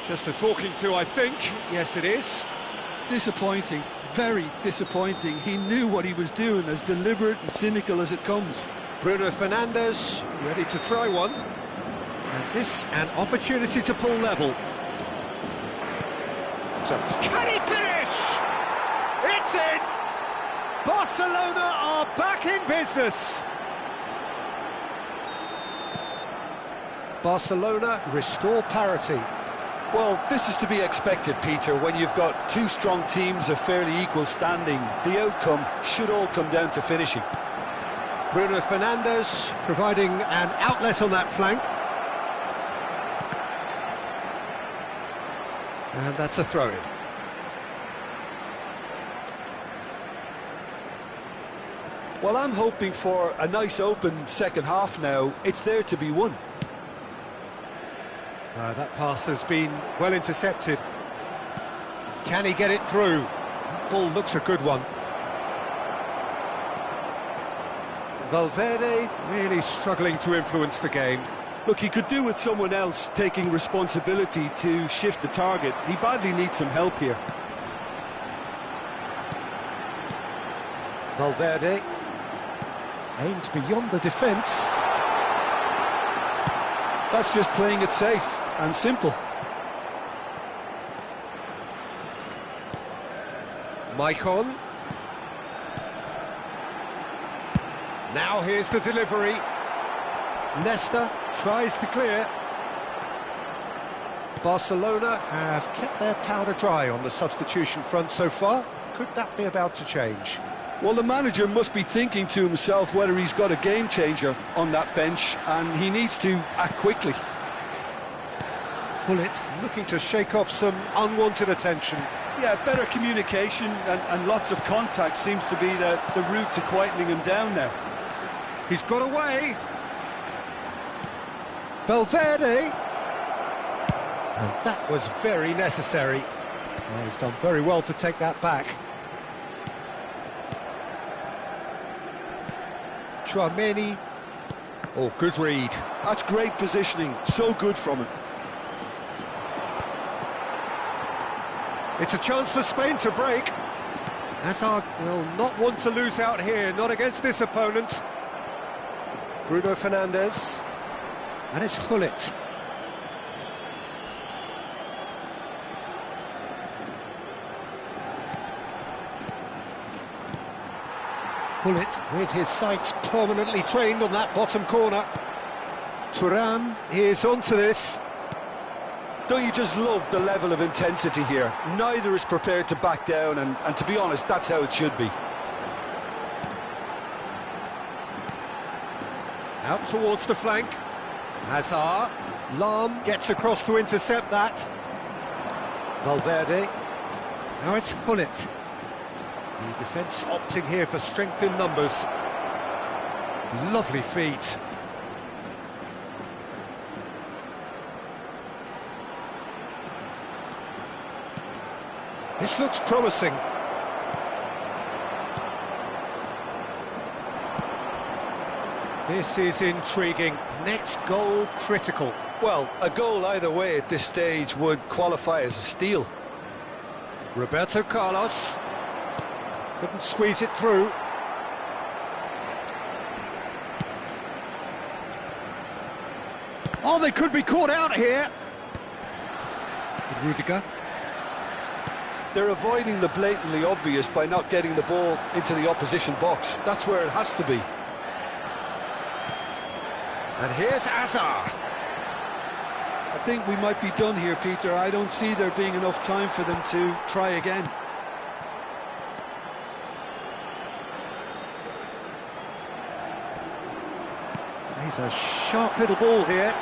Just a talking to, I think. Yes, it is. Disappointing, very disappointing. He knew what he was doing, as deliberate and cynical as it comes. Bruno Fernandes ready to try one. And this an opportunity to pull level. So, can he finish? It's in! Barcelona are back in business. Barcelona restore parity. Well, this is to be expected, Peter. When you've got two strong teams of fairly equal standing, the outcome should all come down to finishing. Bruno Fernandes providing an outlet on that flank. And that's a throw-in. Well, I'm hoping for a nice open second half now. It's there to be won. That pass has been well intercepted. Can he get it through? That ball looks a good one. Valverde really struggling to influence the game. Look, he could do with someone else taking responsibility to shift the target. He badly needs some help here. Valverde aimed beyond the defence. That's just playing it safe and simple. Maicon. Now here's the delivery. Leicester tries to clear. Barcelona have kept their powder dry on the substitution front so far. Could that be about to change? Well, the manager must be thinking to himself whether he's got a game changer on that bench, and he needs to act quickly. Bullet looking to shake off some unwanted attention. Yeah, better communication and lots of contact seems to be the route to quietening him down now. He's got away. Valverde. And that was very necessary. Well, he's done very well to take that back. Tchouaméni. Oh, good read. That's great positioning. So good from him. It's a chance for Spain to break. Hazard will not want to lose out here, not against this opponent. Bruno Fernandes. And it's Gullit. Gullit with his sights permanently trained on that bottom corner. Thuram is onto this. Don't you just love the level of intensity here? Neither is prepared to back down, and to be honest, that's how it should be. Out towards the flank. Hazard. Lam gets across to intercept that. Valverde. Now it's Gullit. The defence opting here for strength in numbers. Lovely feet. This looks promising. This is intriguing. Next goal critical. Well, a goal either way at this stage would qualify as a steal. Roberto Carlos. Couldn't squeeze it through. Oh, they could be caught out here. Rudiger. They're avoiding the blatantly obvious by not getting the ball into the opposition box. That's where it has to be. And here's Hazard. I think we might be done here, Peter. I don't see there being enough time for them to try again. He's a sharp little ball here.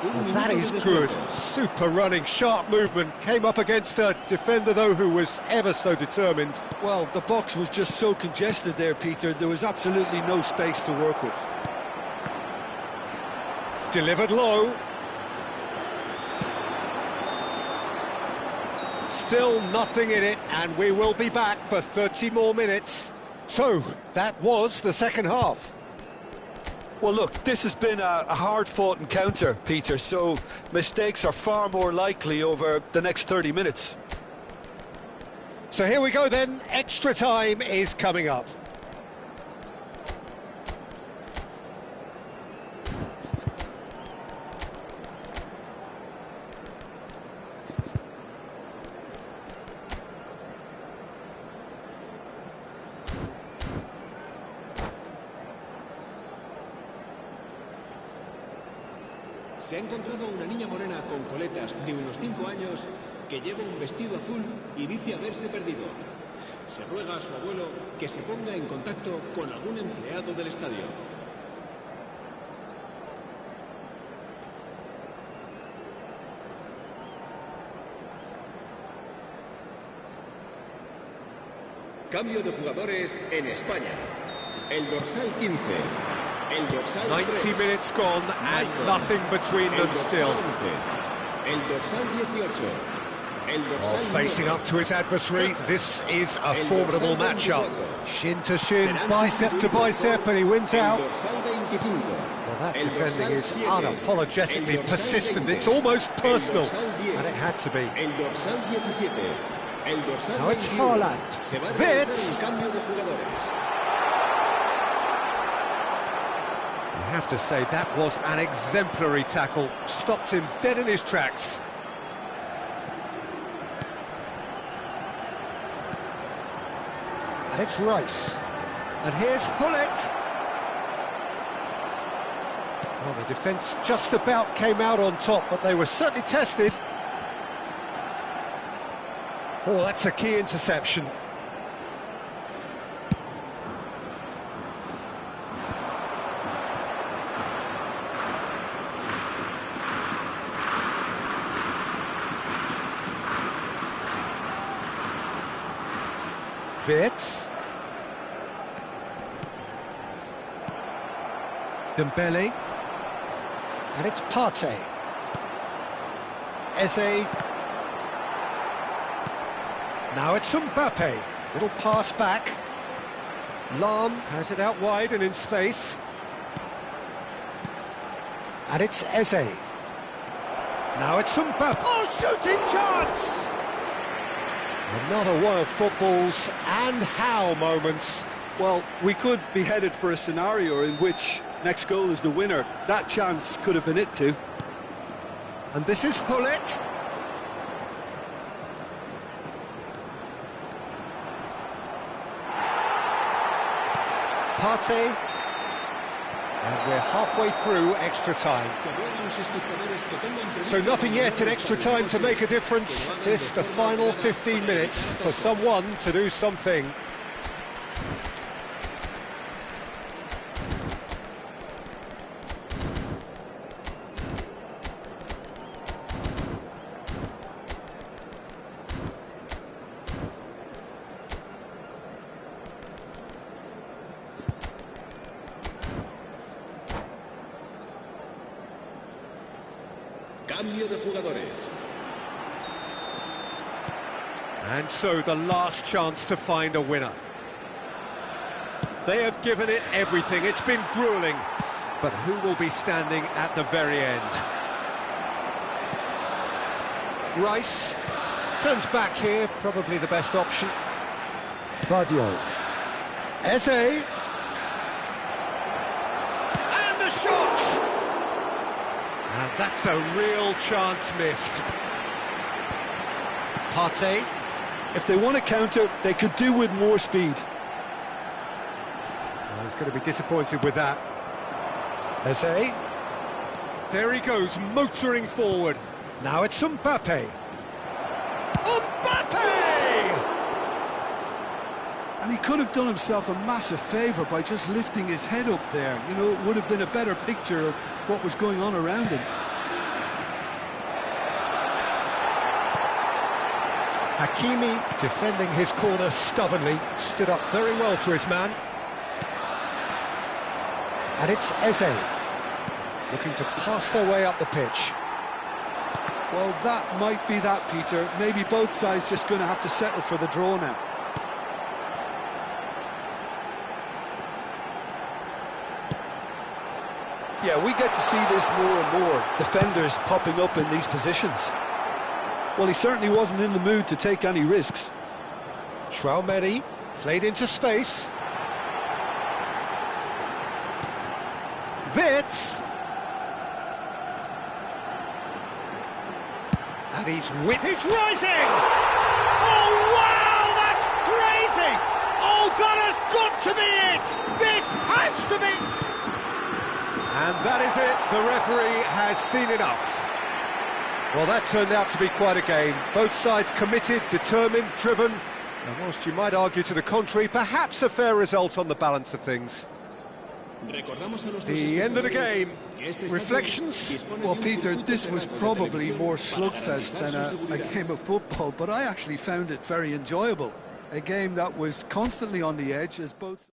Well, that is good. Super running, sharp movement. Came up against a defender, though, who was ever so determined. Well, the box was just so congested there, Peter. There was absolutely no space to work with. Delivered low. Still nothing in it, and we will be back for 30 more minutes. So, that was the second half. Well, look, this has been a hard-fought encounter, Peter, so mistakes are far more likely over the next 30 minutes. So here we go then, extra time is coming up. Se ha encontrado una niña morena con coletas de unos 5 años que lleva un vestido azul y dice haberse perdido. Se ruega a su abuelo que se ponga en contacto con algún empleado del estadio. Cambio de jugadores en España. El dorsal 15. El dorsal 90 3. minutes gone and nothing between them still. El dorsal 18. El dorsal Facing 9. up to his adversary, this is a formidable matchup. Shin to shin, bicep to bicep, and he wins El out. dorsal 25. Well, that El defending dorsal is 7. unapologetically El dorsal persistent. 20. It's almost personal, El dorsal 10. and it had to be. El dorsal 17. El dorsal Now it's 21. Haaland. Se va a realizar Wits. un cambio de jugadores. You have to say that was an exemplary tackle. Stopped him dead in his tracks. And it's Rice. And here's Hullet. Well, the defence just about came out on top, but they were certainly tested. Oh, that's a key interception. Wits. Dembele. And it's Partey. Eze. Now it's Mbappe. Little pass back. Lam has it out wide and in space. And it's Eze. Now it's Mbappe. Oh, shooting chance! Another one of football's and how moments. Well, we could be headed for a scenario in which next goal is the winner. That chance could have been it too. And this is Hullet. Partey. And we're halfway through extra time. So nothing yet in extra time to make a difference. This, the final 15 minutes, for someone to do something. Cambio de jugadores. And so the last chance to find a winner. They have given it everything. It's been grueling. But who will be standing at the very end? Rice turns back here, probably the best option. Vardio. Eze. And the shot! And that's a real chance missed. Partey. If they want to counter, they could do with more speed. Well, he's going to be disappointed with that. Eze. There he goes, motoring forward. Now it's Mbappe. Mbappe! And he could have done himself a massive favour by just lifting his head up there. You know, it would have been a better picture of what was going on around him. Hakimi, defending his corner stubbornly, stood up very well to his man. And it's Eze, looking to pass their way up the pitch. Well, that might be that, Peter. Maybe both sides just going to have to settle for the draw now. Yeah, we get to see this more and more, defenders popping up in these positions. Well, he certainly wasn't in the mood to take any risks. Traumeri played into space. Wits. And he's rising! Oh, wow, that's crazy! Oh, that has got to be it! This has to be... And that is it. The referee has seen enough. Well, that turned out to be quite a game. Both sides committed, determined, driven. And whilst you might argue to the contrary, perhaps a fair result on the balance of things. The end of the game. Reflections? Well, Peter, this was probably more slugfest than a game of football, but I actually found it very enjoyable. A game that was constantly on the edge as both...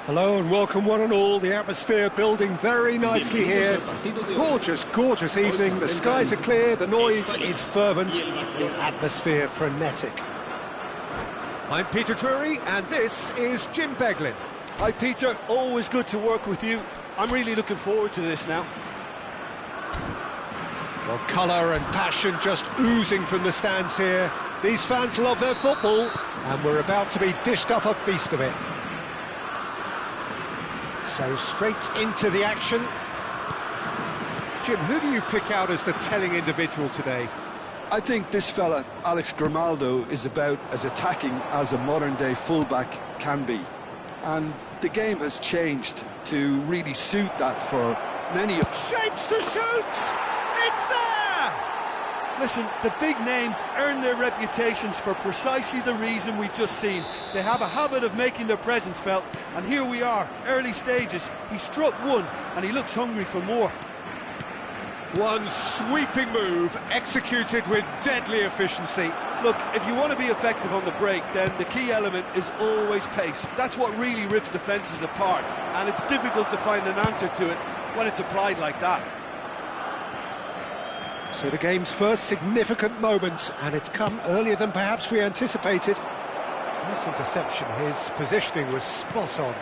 Hello and welcome one and all. The atmosphere building very nicely here. Gorgeous, gorgeous evening. The skies are clear, the noise is fervent, the atmosphere frenetic. I'm Peter Drury and this is Jim Beglin. Hi Peter, always good to work with you. I'm really looking forward to this now. Well, colour and passion just oozing from the stands here. These fans love their football and we're about to be dished up a feast of it. So straight into the action. Jim, who do you pick out as the telling individual today? I think this fella, Alex Grimaldo, is about as attacking as a modern-day fullback can be. And the game has changed to really suit that for many of... Shapes to shoot! It's there! Listen, the big names earn their reputations for precisely the reason we've just seen. They have a habit of making their presence felt, and here we are, early stages. He struck one, and he looks hungry for more. One sweeping move, executed with deadly efficiency. Look, if you want to be effective on the break, then the key element is always pace. That's what really rips defences apart, and it's difficult to find an answer to it when it's applied like that. So the game's first significant moment, and it's come earlier than perhaps we anticipated. Nice interception, his positioning was spot on.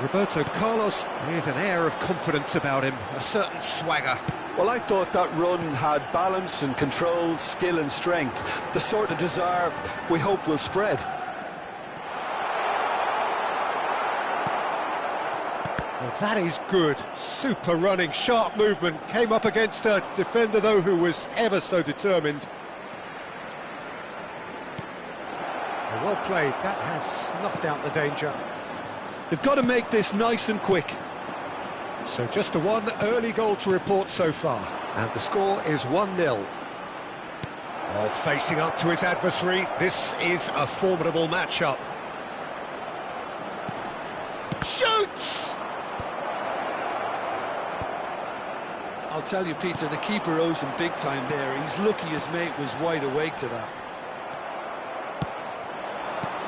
Roberto Carlos with an air of confidence about him, a certain swagger. Well, I thought that run had balance and control, skill and strength, the sort of desire we hope will spread. Well, that is good. Super running, sharp movement. Came up against a defender, though, who was ever so determined. Well played. That has snuffed out the danger. They've got to make this nice and quick. So just the one early goal to report so far. And the score is 1-0. Oh, facing up to his adversary, this is a formidable matchup. Shoots! I'll tell you, Peter, the keeper owes him big time there. He's lucky his mate was wide awake to that.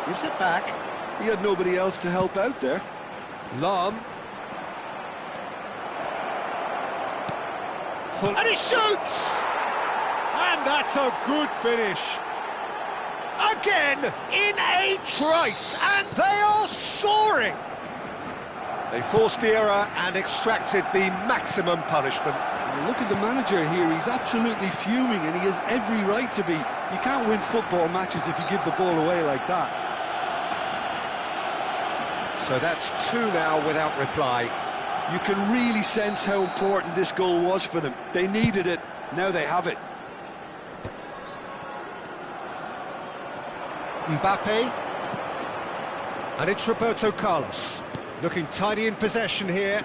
Gives it back. He had nobody else to help out there. Lam. And he shoots! And that's a good finish. Again, in a trice, and they are soaring. They forced the error and extracted the maximum punishment. Look at the manager here, he's absolutely fuming and he has every right to be. You can't win football matches if you give the ball away like that. So that's 2 now without reply. You can really sense how important this goal was for them. They needed it, now they have it. Mbappe. And it's Roberto Carlos. Looking tidy in possession here.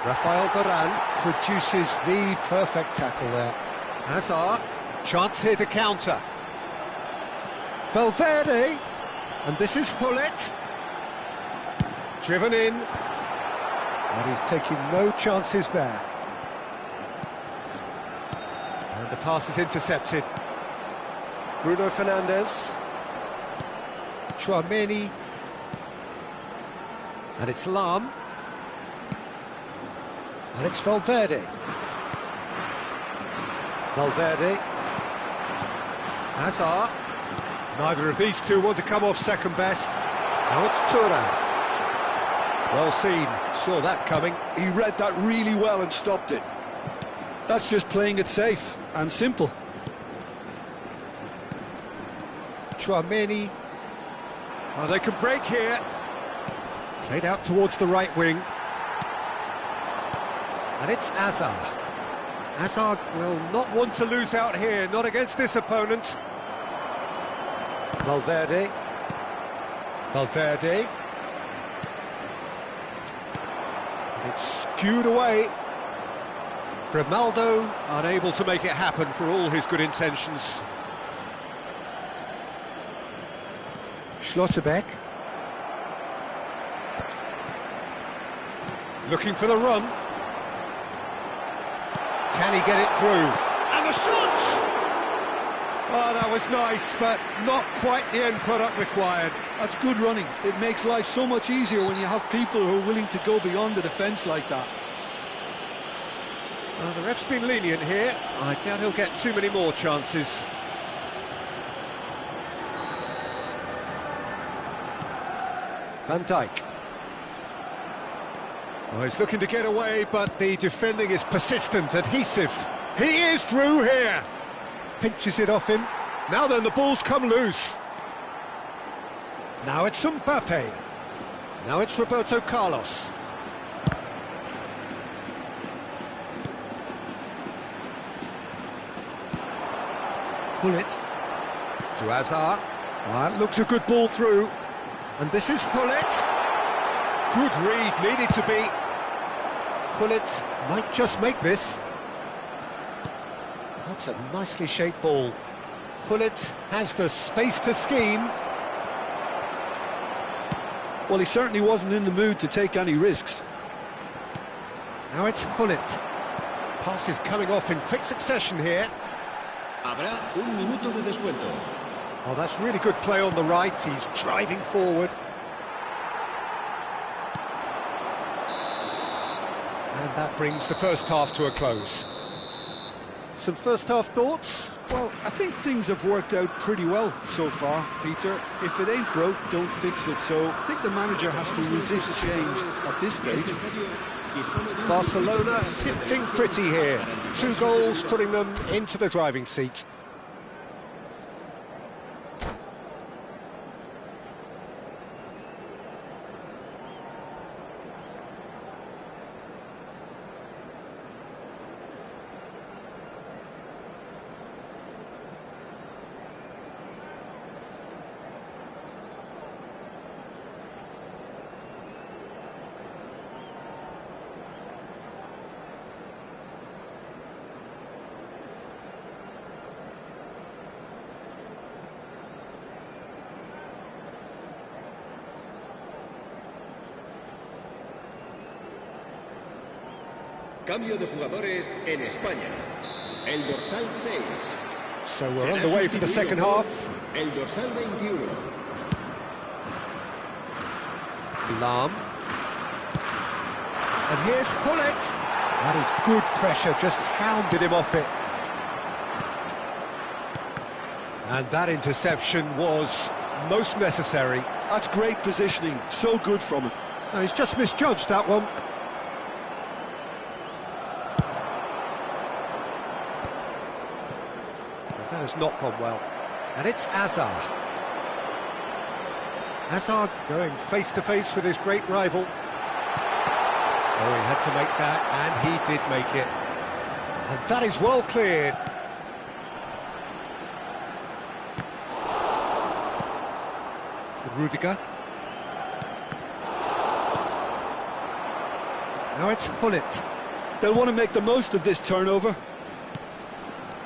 Rafael Varane produces the perfect tackle there. Hazard, chance here to counter. Valverde, and this is Hullet. Driven in, and he's taking no chances there. And the pass is intercepted. Bruno Fernandes. Chouameni. And it's Lam. And it's Valverde. Valverde. Hazard. Neither of these two want to come off second best. Now it's Thuram. Well seen, saw that coming. He read that really well and stopped it. That's just playing it safe and simple. Chouameni. Oh, they could break here. Played out towards the right wing. And it's Hazard. Hazard will not want to lose out here, not against this opponent. Valverde. Valverde. It's skewed away. Grimaldo Unable to make it happen for all his good intentions. Schlotterbeck. Looking for the run. Can he get it through? And the shot! Oh, that was nice, but not quite the end product required. That's good running. It makes life so much easier when you have people who are willing to go beyond the defence like that. Well, the ref's been lenient here. I doubt he'll get too many more chances. Van Dijk. Oh, he's looking to get away, but the defending is persistent, adhesive. He is through here. Pinches it off him. Now then, the ball's come loose. Now it's Mbappe. Now it's Roberto Carlos. Hullet. To Hazard. That looks a good ball through. And this is Hullet. Good read, needed to be. Hullet might just make this. That's a nicely shaped ball. Hullet has the space to scheme. Well, he certainly wasn't in the mood to take any risks. Now it's Hullet. Passes coming off in quick succession here. Habrá un minuto de descuento. Oh, that's really good play on the right. He's driving forward. And that brings the first half to a close. Some first half thoughts? Well, I think things have worked out pretty well so far, Peter. If it ain't broke, don't fix it. So I think the manager has to resist change at this stage. Barcelona sitting pretty here. 2 goals putting them into the driving seat. Cambio de jugadores en España. El dorsal 6. So we're on the way for the second half. El dorsal 21. Lam. And here's Hullet. That is good pressure, just hounded him off it. And that interception was most necessary. That's great positioning, so good from him. No, he's just misjudged that one. That has not gone well. And it's Azar. Azar going face-to-face with his great rival. Oh, he had to make that, and he did make it. And that is well cleared. Rudiger. Now it's Hullet. They'll want to make the most of this turnover.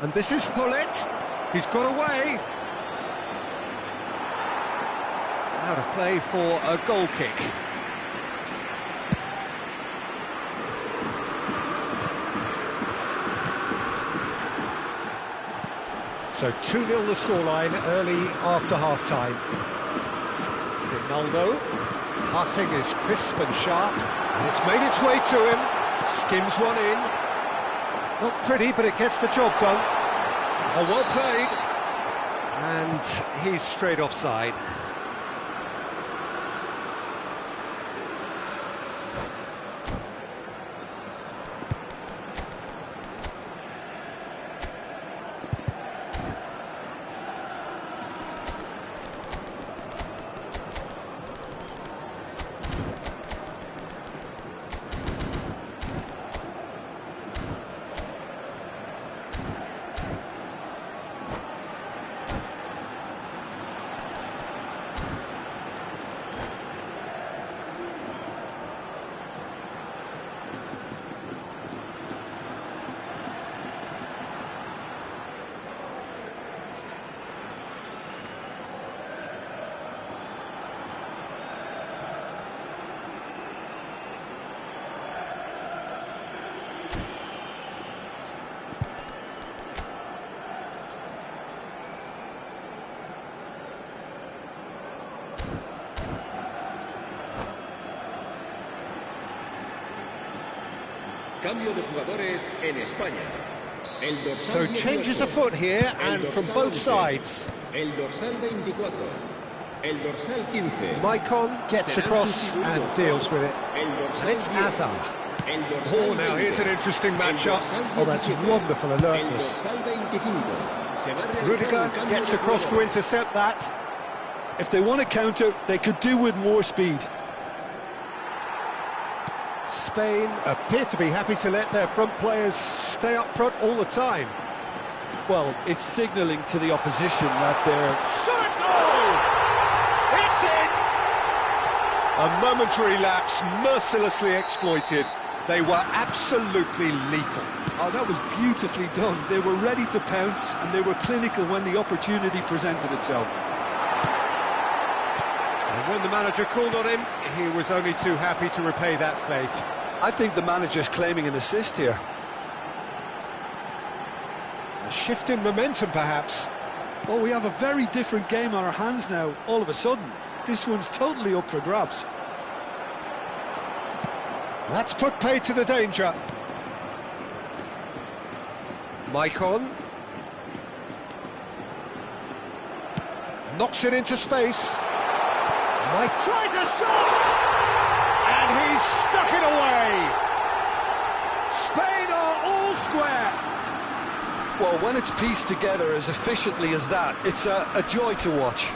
And this is Hullet. He's got away. Out of play for a goal kick. So 2-0 the scoreline early after half-time. Ronaldo. Passing is crisp and sharp. And it's made its way to him. Skims one in. Not pretty, but it gets the job done. Oh, well played. And he's straight offside. Cambio de jugadores en España. El dorsal So changes 18. afoot here, El and from dorsal both 11. sides. El dorsal 24. El dorsal 15. Maicon gets Serán across and sustituidos deals por with it. el dorsal And it's 10. Azar. El dorsal Oh, now 20. here's an interesting El matchup. dorsal Oh, that's 17. wonderful El alertness. dorsal 25. Se va a realizar Rudiger un cambio gets de across to jugador. intercept that. If they want to counter, they could do with more speed. Spain appear to be happy to let their front players stay up front all the time. Well, it's signalling to the opposition that they're... Shot a goal! It's in! A momentary lapse mercilessly exploited. They were absolutely lethal. Oh, that was beautifully done. They were ready to pounce, and they were clinical when the opportunity presented itself. And when the manager called on him, he was only too happy to repay that faith. I think the manager's claiming an assist here. A shift in momentum, perhaps. Oh, we have a very different game on our hands now, all of a sudden. This one's totally up for grabs. That's put paid to the danger. Maicon. Knocks it into space. Mike tries a shot! And he's stuck it away! Spain are all square! Well, when it's pieced together as efficiently as that, it's a joy to watch.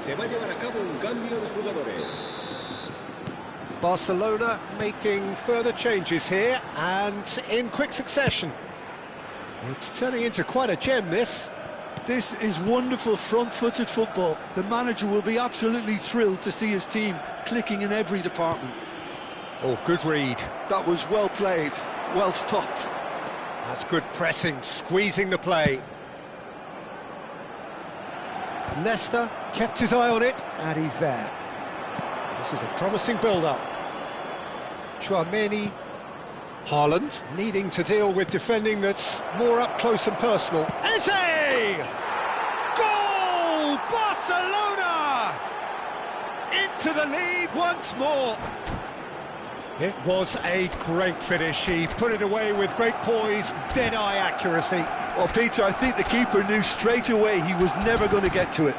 Se va a llevar a cabo un cambio de jugadores. Barcelona making further changes here, and in quick succession. It's turning into quite a gem, this. This is wonderful front-footed football. The manager will be absolutely thrilled to see his team clicking in every department. Oh, good read. That was well played, well stopped. That's good pressing, squeezing the play. Nesta kept his eye on it, and he's there. This is a promising build-up. Chouameni. Haaland needing to deal with defending that's more up close and personal. Eze! Goal! Barcelona! Into the lead once more. It was a great finish. He put it away with great poise, dead-eye accuracy. Well, Peter, I think the keeper knew straight away he was never going to get to it.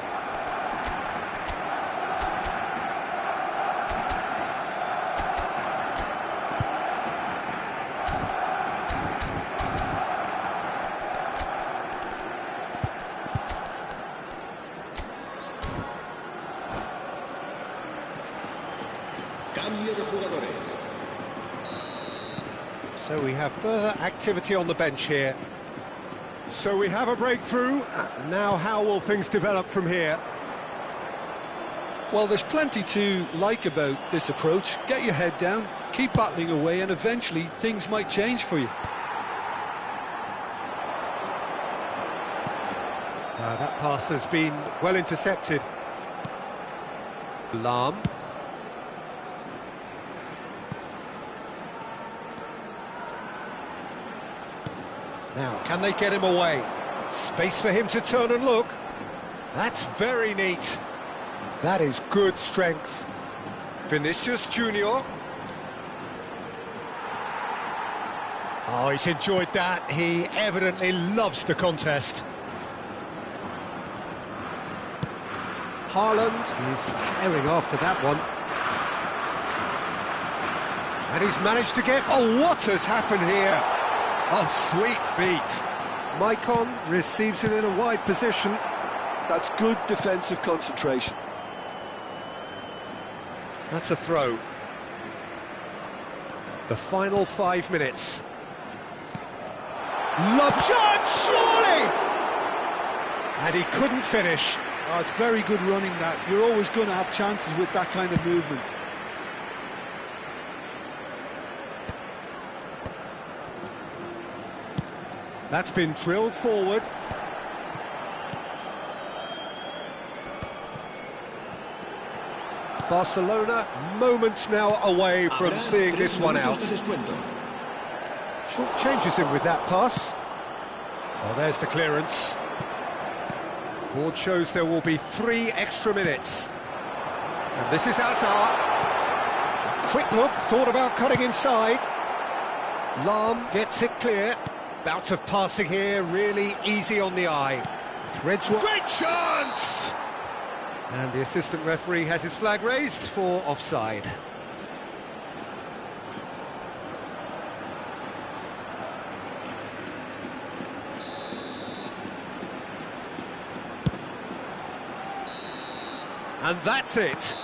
Cambio de jugadores. So we have further activity on the bench here. So we have a breakthrough. Now how will things develop from here? Well, there's plenty to like about this approach. Get your head down, keep battling away, and eventually things might change for you. That pass has been well intercepted. Lahm. Now, can they get him away? Space for him to turn and look. That's very neat. That is good strength. Vinicius Junior. Oh, he's enjoyed that. He evidently loves the contest. Haaland is herring after that one. And he's managed to get... Oh, what has happened here? Oh, sweet feet. Maicon receives it in a wide position. That's good defensive concentration. That's a throw. The final 5 minutes. Lob shot, surely! And he couldn't finish. Oh, it's very good running that. You're always going to have chances with that kind of movement. That's been drilled forward. Barcelona moments now away from seeing this one out. Short changes him with that pass. Oh, there's the clearance. Board shows there will be 3 extra minutes. And this is Hazard. A quick look, thought about cutting inside. Lahm gets it clear. Bout of passing here, really easy on the eye. Threads one. Great chance! And the assistant referee has his flag raised for offside. And that's it.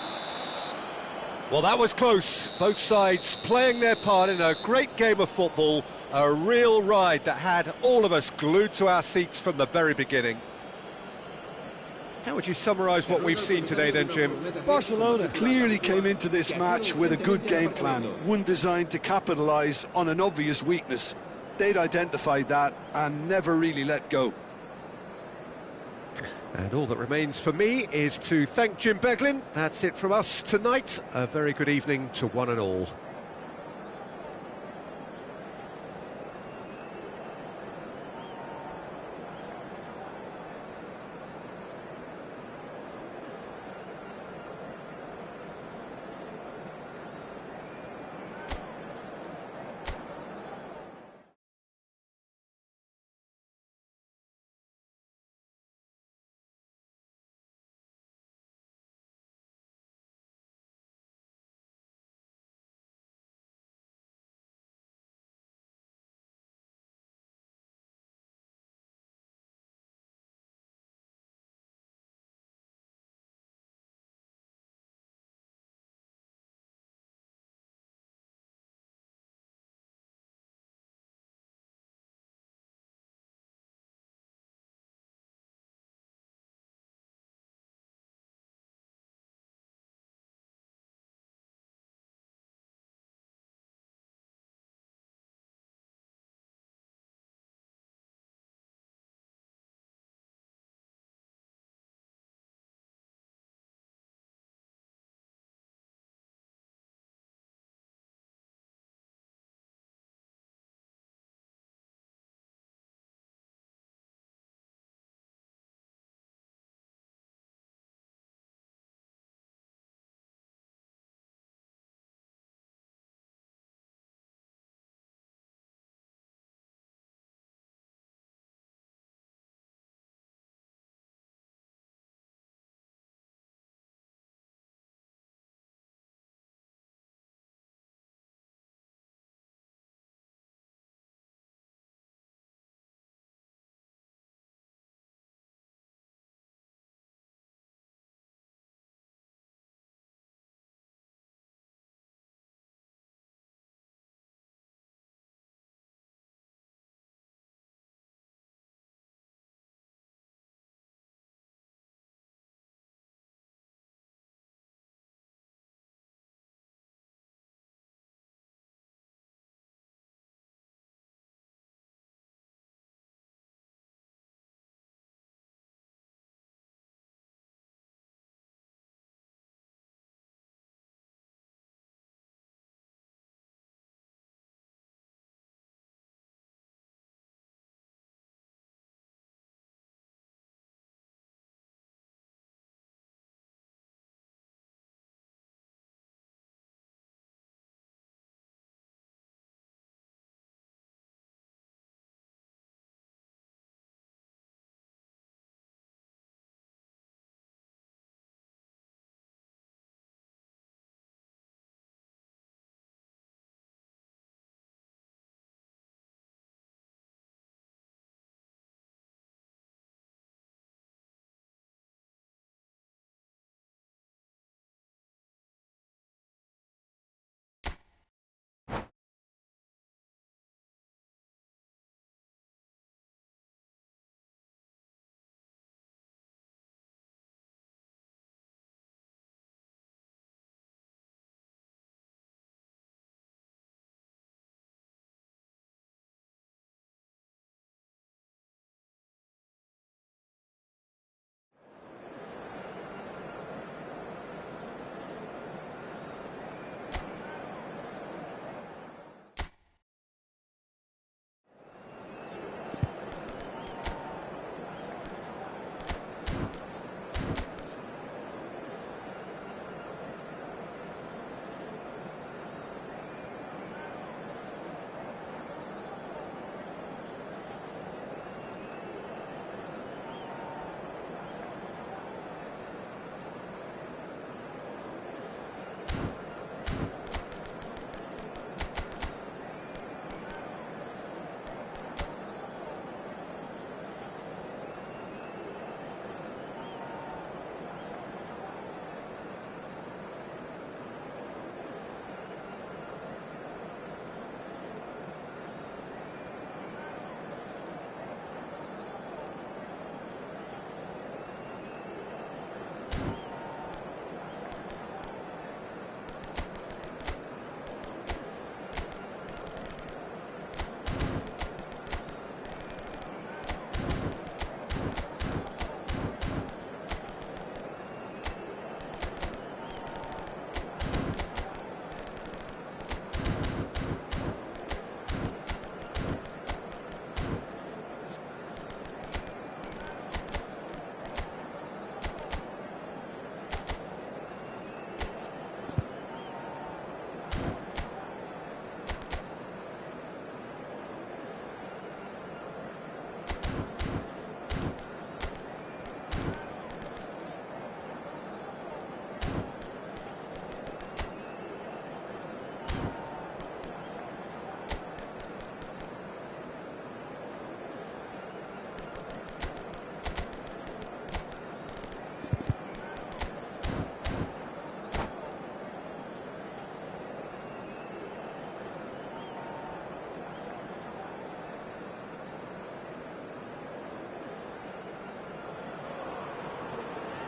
Well, that was close. Both sides playing their part in a great game of football, a real ride that had all of us glued to our seats from the very beginning. How would you summarise what we've seen today then, Jim? Barcelona clearly came into this match with a good game plan, one designed to capitalise on an obvious weakness. They'd identified that and never really let go. And all that remains for me is to thank Jim Beglin. That's it from us tonight. A very good evening to one and all.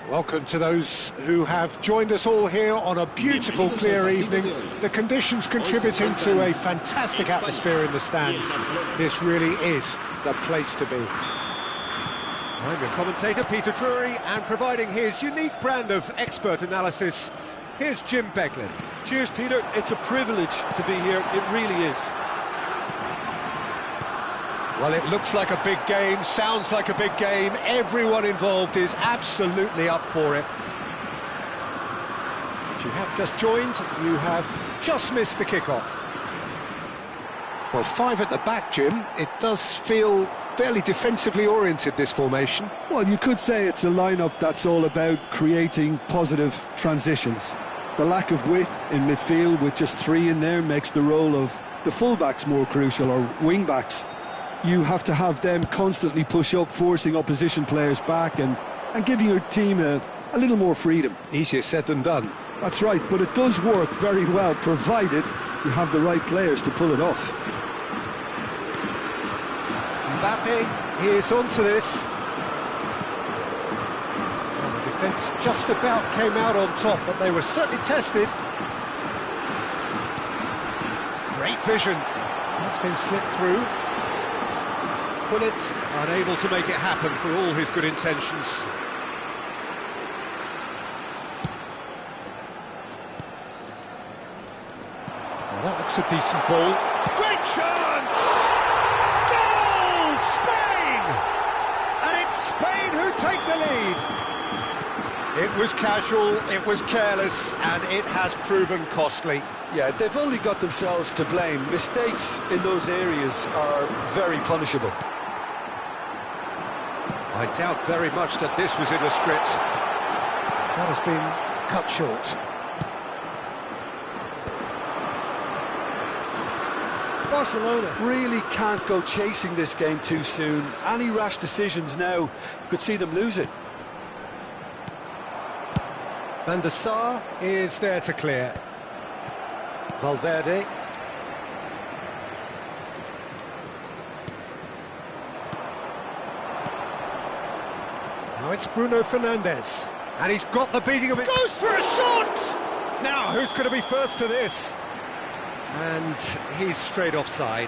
Welcome to those who have joined us all here on a beautiful, clear evening. The conditions contributing to a fantastic atmosphere in the stands. This really is the place to be. I'm your commentator, Peter Drury, and providing his unique brand of expert analysis, here's Jim Beglin. Cheers, Peter. It's a privilege to be here. It really is. Well, it looks like a big game, sounds like a big game. Everyone involved is absolutely up for it. If you have just joined, you have just missed the kickoff. Well, 5 at the back, Jim. It does feel fairly defensively oriented, this formation. Well, you could say it's a lineup that's all about creating positive transitions. The lack of width in midfield with just 3 in there makes the role of the fullbacks more crucial, or wing-backs. You have to have them constantly push up, forcing opposition players back and giving your team a little more freedom. Easier said than done. That's right, but it does work very well, provided you have the right players to pull it off. Mbappe is onto this. Well, the defence just about came out on top, but they were certainly tested. Great vision. That's been slipped through. Pullet unable to make it happen for all his good intentions. Well, that looks a decent ball. Great chance! Goal! Spain! And it's Spain who take the lead. It was casual, it was careless, and it has proven costly. Yeah, they've only got themselves to blame. Mistakes in those areas are very punishable. I doubt very much that this was in the script. That has been cut short. Barcelona really can't go chasing this game too soon. Any rash decisions now could see them lose it. Van der Sar is there to clear. Valverde. Now it's Bruno Fernandes. And he's got the beating of it. Goes for a shot! Now, who's going to be first to this? And he's straight offside.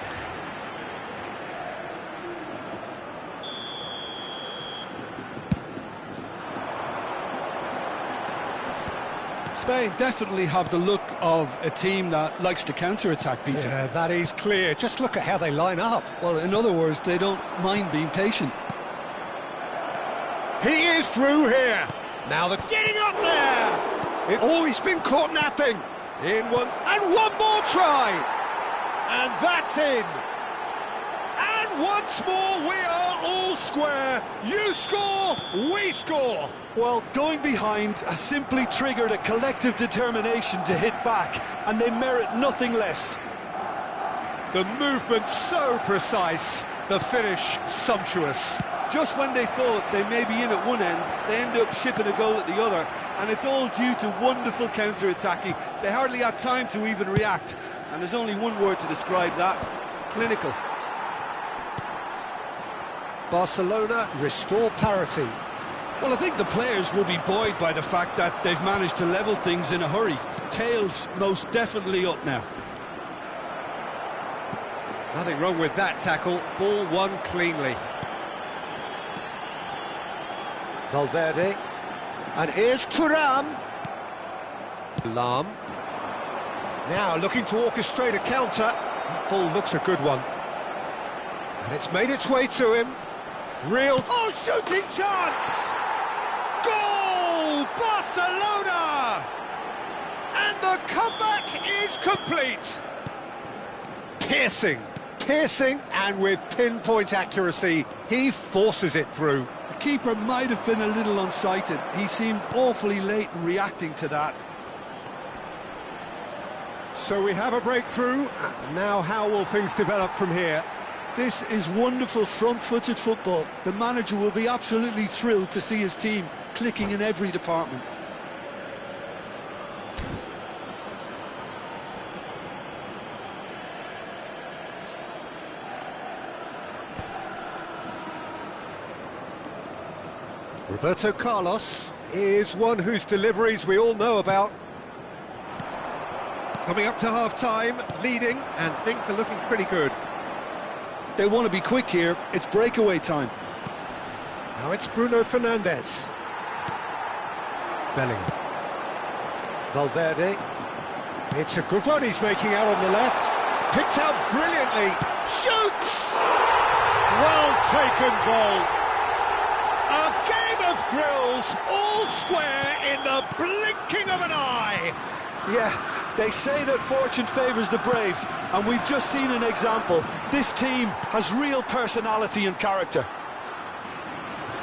Spain definitely have the look of a team that likes to counter-attack, Peter. Yeah, that is clear. Just look at how they line up. Well, in other words, they don't mind being patient. He is through here. Now they're getting up there. He's been caught napping. In once, and one more try. And that's in. And once more, we are all square. You score, we score. Well, going behind has simply triggered a collective determination to hit back, and they merit nothing less. The movement so precise, the finish sumptuous. Just when they thought they may be in at one end, they end up shipping a goal at the other, and it's all due to wonderful counter-attacking. They hardly had time to even react, and there's only one word to describe that: clinical. Barcelona restore parity. Well, I think the players will be buoyed by the fact that they've managed to level things in a hurry. Tails most definitely up now. Nothing wrong with that tackle. Ball won cleanly. Valverde. And here's Thuram. Lam. Now looking to orchestrate a counter. That ball looks a good one. And it's made its way to him. Real... Oh, shooting chance! Goal! Barcelona! And the comeback is complete. Piercing, and with pinpoint accuracy, he forces it through. The keeper might have been a little unsighted. He seemed awfully late in reacting to that. So we have a breakthrough. Now how will things develop from here? This is wonderful front-footed football. The manager will be absolutely thrilled to see his team clicking in every department. Roberto Carlos. is one whose deliveries we all know about. Coming up to half-time, leading, and things are looking pretty good. They want to be quick here. It's breakaway time. Now it's Bruno Fernandes. Bellingham. Valverde. It's a good run he's making out on the left. Picks out brilliantly. Shoots! Well taken goal. A game of thrills, all square in the blinking of an eye. Yeah, they say that fortune favours the brave, and we've just seen an example. This team has real personality and character.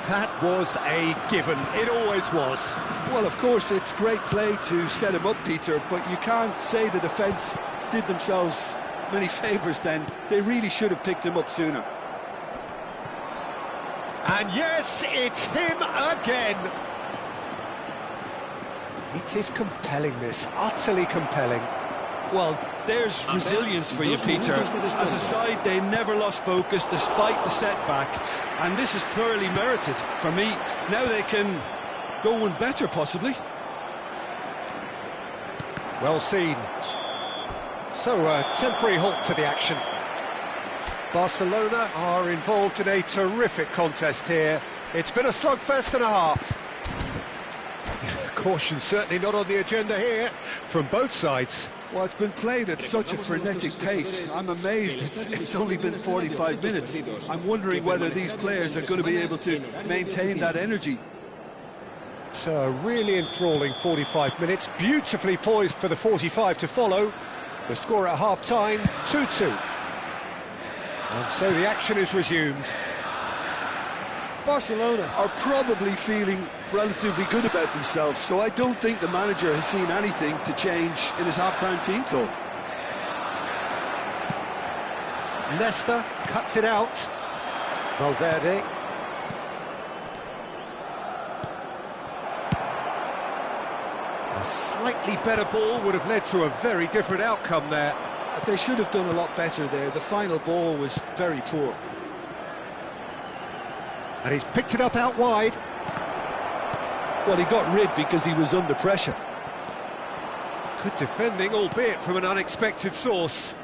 That was a given, it always was. Well, of course, it's great play to set him up, Peter, but you can't say the defence did themselves many favours then. They really should have picked him up sooner. And yes, it's him again. It is compelling, this, utterly compelling. Well, there's resilience for you, Peter. As a side, they never lost focus despite the setback, and this is thoroughly merited for me. Now they can go one better, possibly. Well seen. So, a temporary halt to the action. Barcelona are involved in a terrific contest here. It's been a slugfest and a half. Caution certainly not on the agenda here from both sides. Well, it's been played at such a frenetic pace. I'm amazed it's only been 45 minutes. I'm wondering whether these players are going to be able to maintain that energy. So a really enthralling 45 minutes, beautifully poised for the 45 to follow. The score at half-time, 2-2. And so the action is resumed. Barcelona are probably feeling relatively good about themselves, so I don't think the manager has seen anything to change in his half-time team talk. Nesta cuts it out. Valverde. A slightly better ball would have led to a very different outcome there. They should have done a lot better there. The final ball was very poor. And he's picked it up out wide. Well, he got rid because he was under pressure. Good defending, albeit from an unexpected source.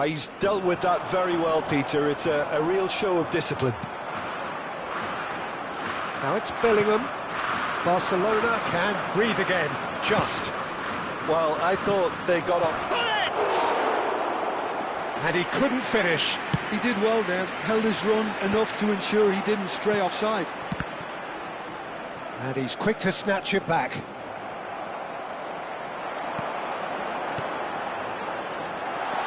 He's dealt with that very well, Peter. It's a real show of discipline. Now it's Bellingham. Barcelona can breathe again, just. Well, I thought they got on. And he couldn't finish. He did well there, held his run enough to ensure he didn't stray offside. And he's quick to snatch it back.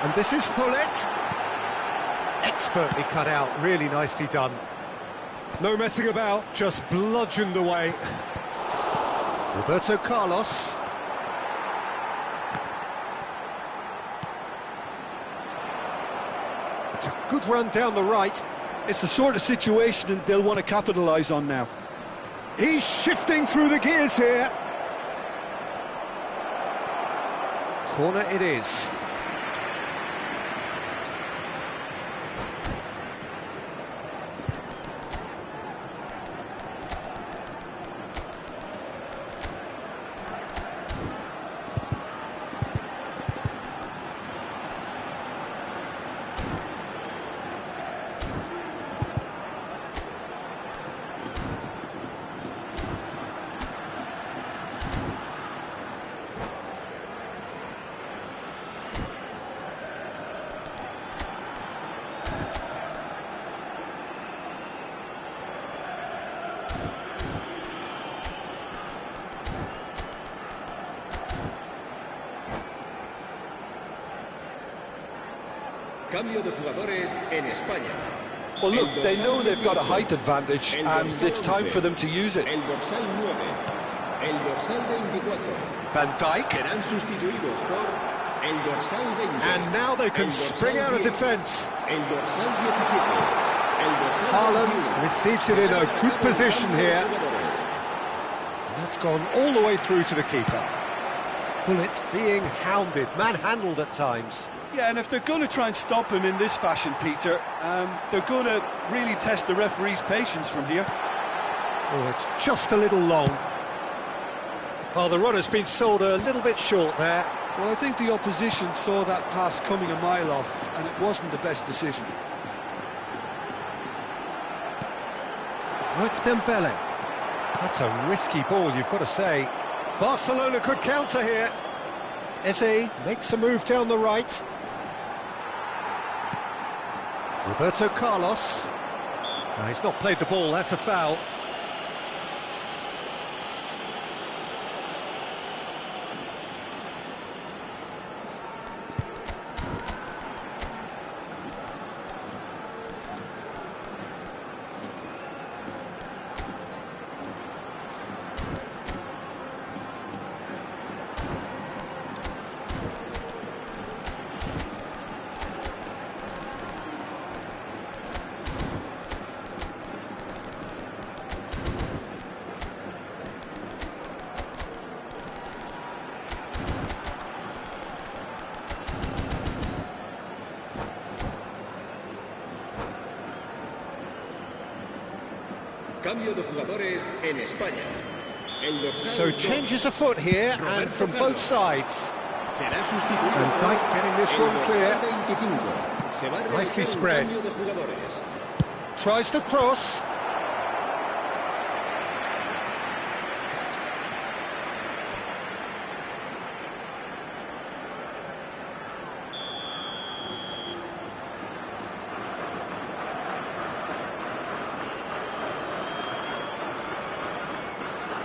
And this is Hullet. Expertly cut out, really nicely done. No messing about, just bludgeoned away. Roberto Carlos. It's a good run down the right. It's the sort of situation they'll want to capitalise on now. He's shifting through the gears here. Corner it is. Cambio de jugadores en España. Well, look, they know they've got a height advantage, and it's time for them to use it. El dorsal 9, el dorsal 24. Van Dijk. Serán sustituidos por el dorsal 20. And now they can spring out of defence. El dorsal 17. El dorsal Haaland 21. receives it in a good position here. That's gone all the way through to the keeper. Hullet being hounded, manhandled at times. Yeah, and if they're going to try and stop him in this fashion, Peter, they're going to really test the referee's patience from here. Oh, it's just a little long. Well, the runner's been sold a little bit short there. Well, I think the opposition saw that pass coming a mile off, and it wasn't the best decision. Oh, it's Dembele. That's a risky ball, you've got to say. Barcelona could counter here. Eze makes a move down the right. Roberto Carlos. No, he's not played the ball, that's a foul. Cambio de jugadores en España. So changes afoot here, and from both sides. And Dyke getting this one clear. Nicely spread. Tries to cross.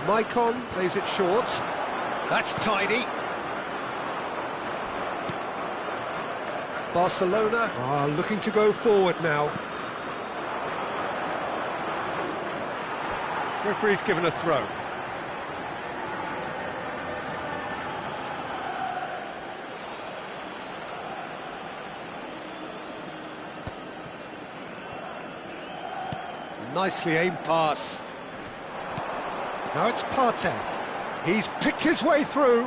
Maicon plays it short. That's tidy. Barcelona are looking to go forward now. Referee's given a throw. Nicely aimed pass. Now it's Partey. He's picked his way through.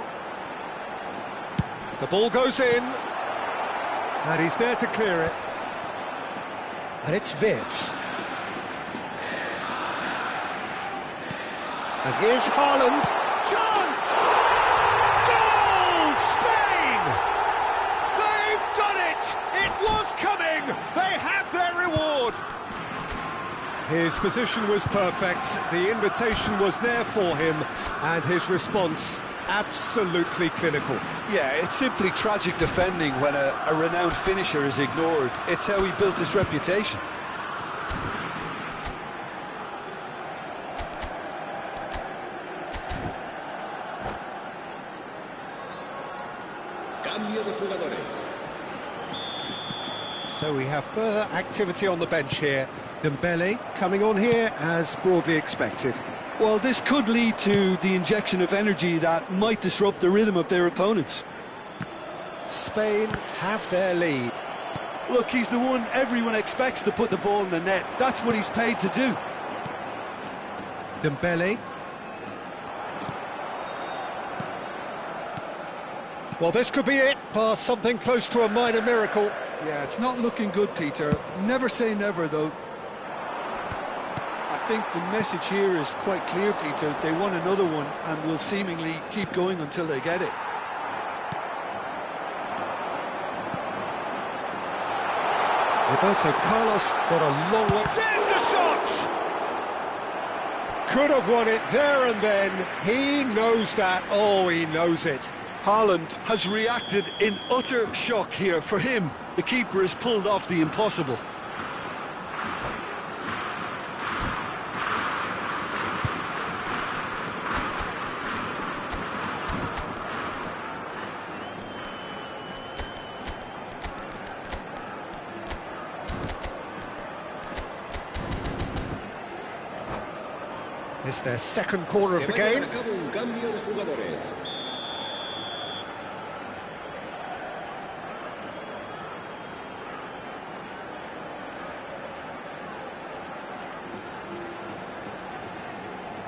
The ball goes in. And he's there to clear it. And it's Wirtz. And here's Haaland. Chance! Goal! Spain! They've done it! It was coming! They have their reward! His position was perfect, the invitation was there for him, and his response absolutely clinical. Yeah, it's simply tragic defending when a renowned finisher is ignored. It's how he built his reputation. Cambio de jugadores. So we have further activity on the bench here. Dembele coming on here as broadly expected. Well, this could lead to the injection of energy that might disrupt the rhythm of their opponents. Spain have their lead. Look, he's the one everyone expects to put the ball in the net. That's what he's paid to do. Dembele. Well, this could be it. Past something close to a minor miracle. Yeah, it's not looking good, Peter. Never say never, though. I think the message here is quite clear, Peter. They want another one and will seemingly keep going until they get it. Roberto Carlos got a long way. There's the shot! Could have won it there and then. He knows that. Oh, he knows it. Haaland has reacted in utter shock here. For him, the keeper has pulled off the impossible. It's their second corner of the game.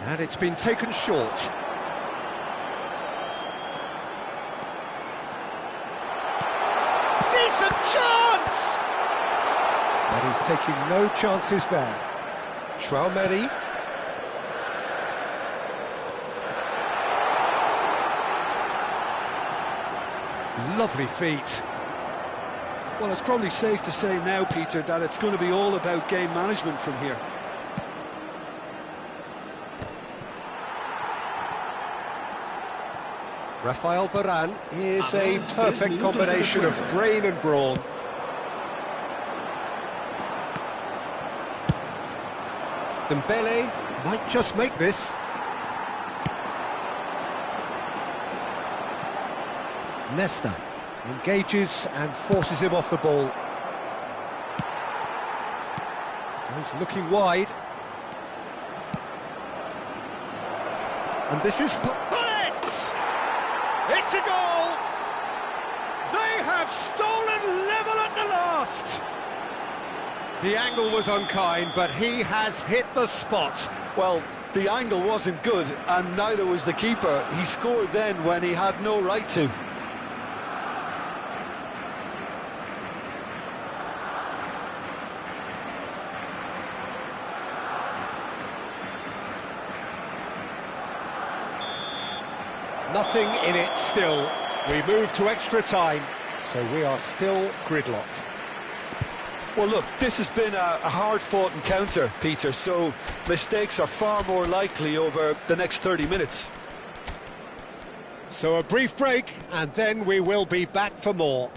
And it's been taken short. Decent chance! And he's taking no chances there. Lovely feet. Well, it's probably safe to say now, Peter, that it's going to be all about game management from here. Rafael Varane is a perfect combination of brain and brawn. Dembele might just make this. Nesta engages and forces him off the ball. Goes looking wide. And this is... It's a goal! They have stolen level at the last! The angle was unkind, but he has hit the spot. Well, the angle wasn't good, and neither was the keeper. He scored then when he had no right to. Nothing in it still. We move to extra time, so we are still gridlocked. Well, look, this has been a hard-fought encounter, Peter, so mistakes are far more likely over the next 30 minutes. So a brief break, and then we will be back for more.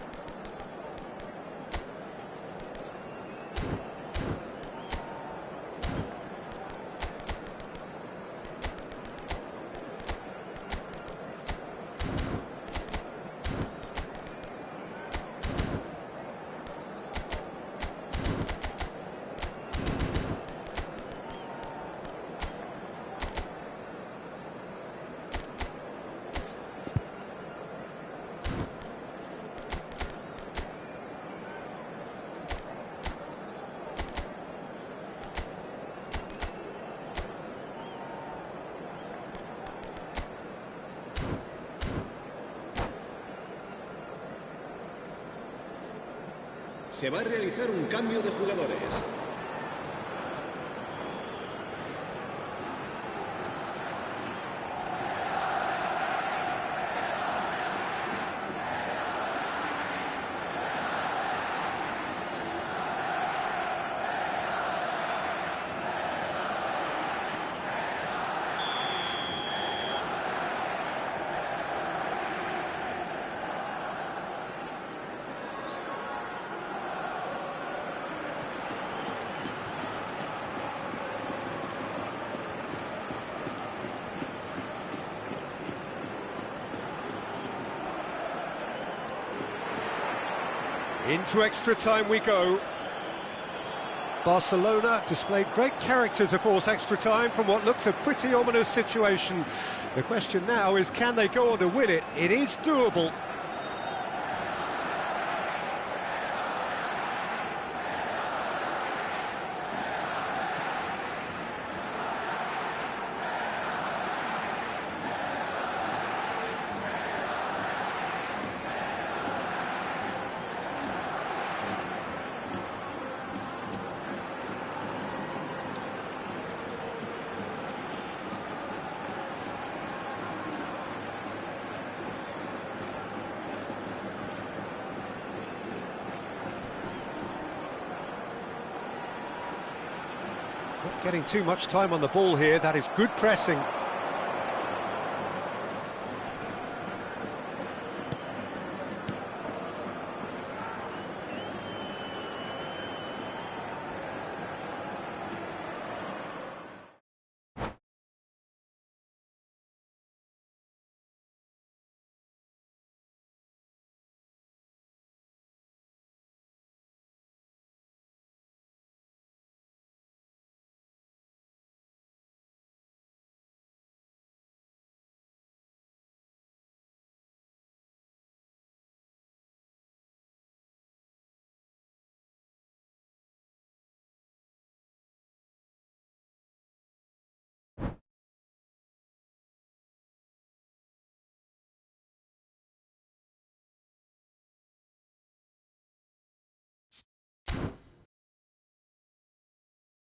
Se va a realizar un cambio de jugadores. Into extra time we go. Barcelona displayed great character to force extra time from what looked a pretty ominous situation. The question now is, can they go on to win it? It is doable. Not getting too much time on the ball here. That is good pressing.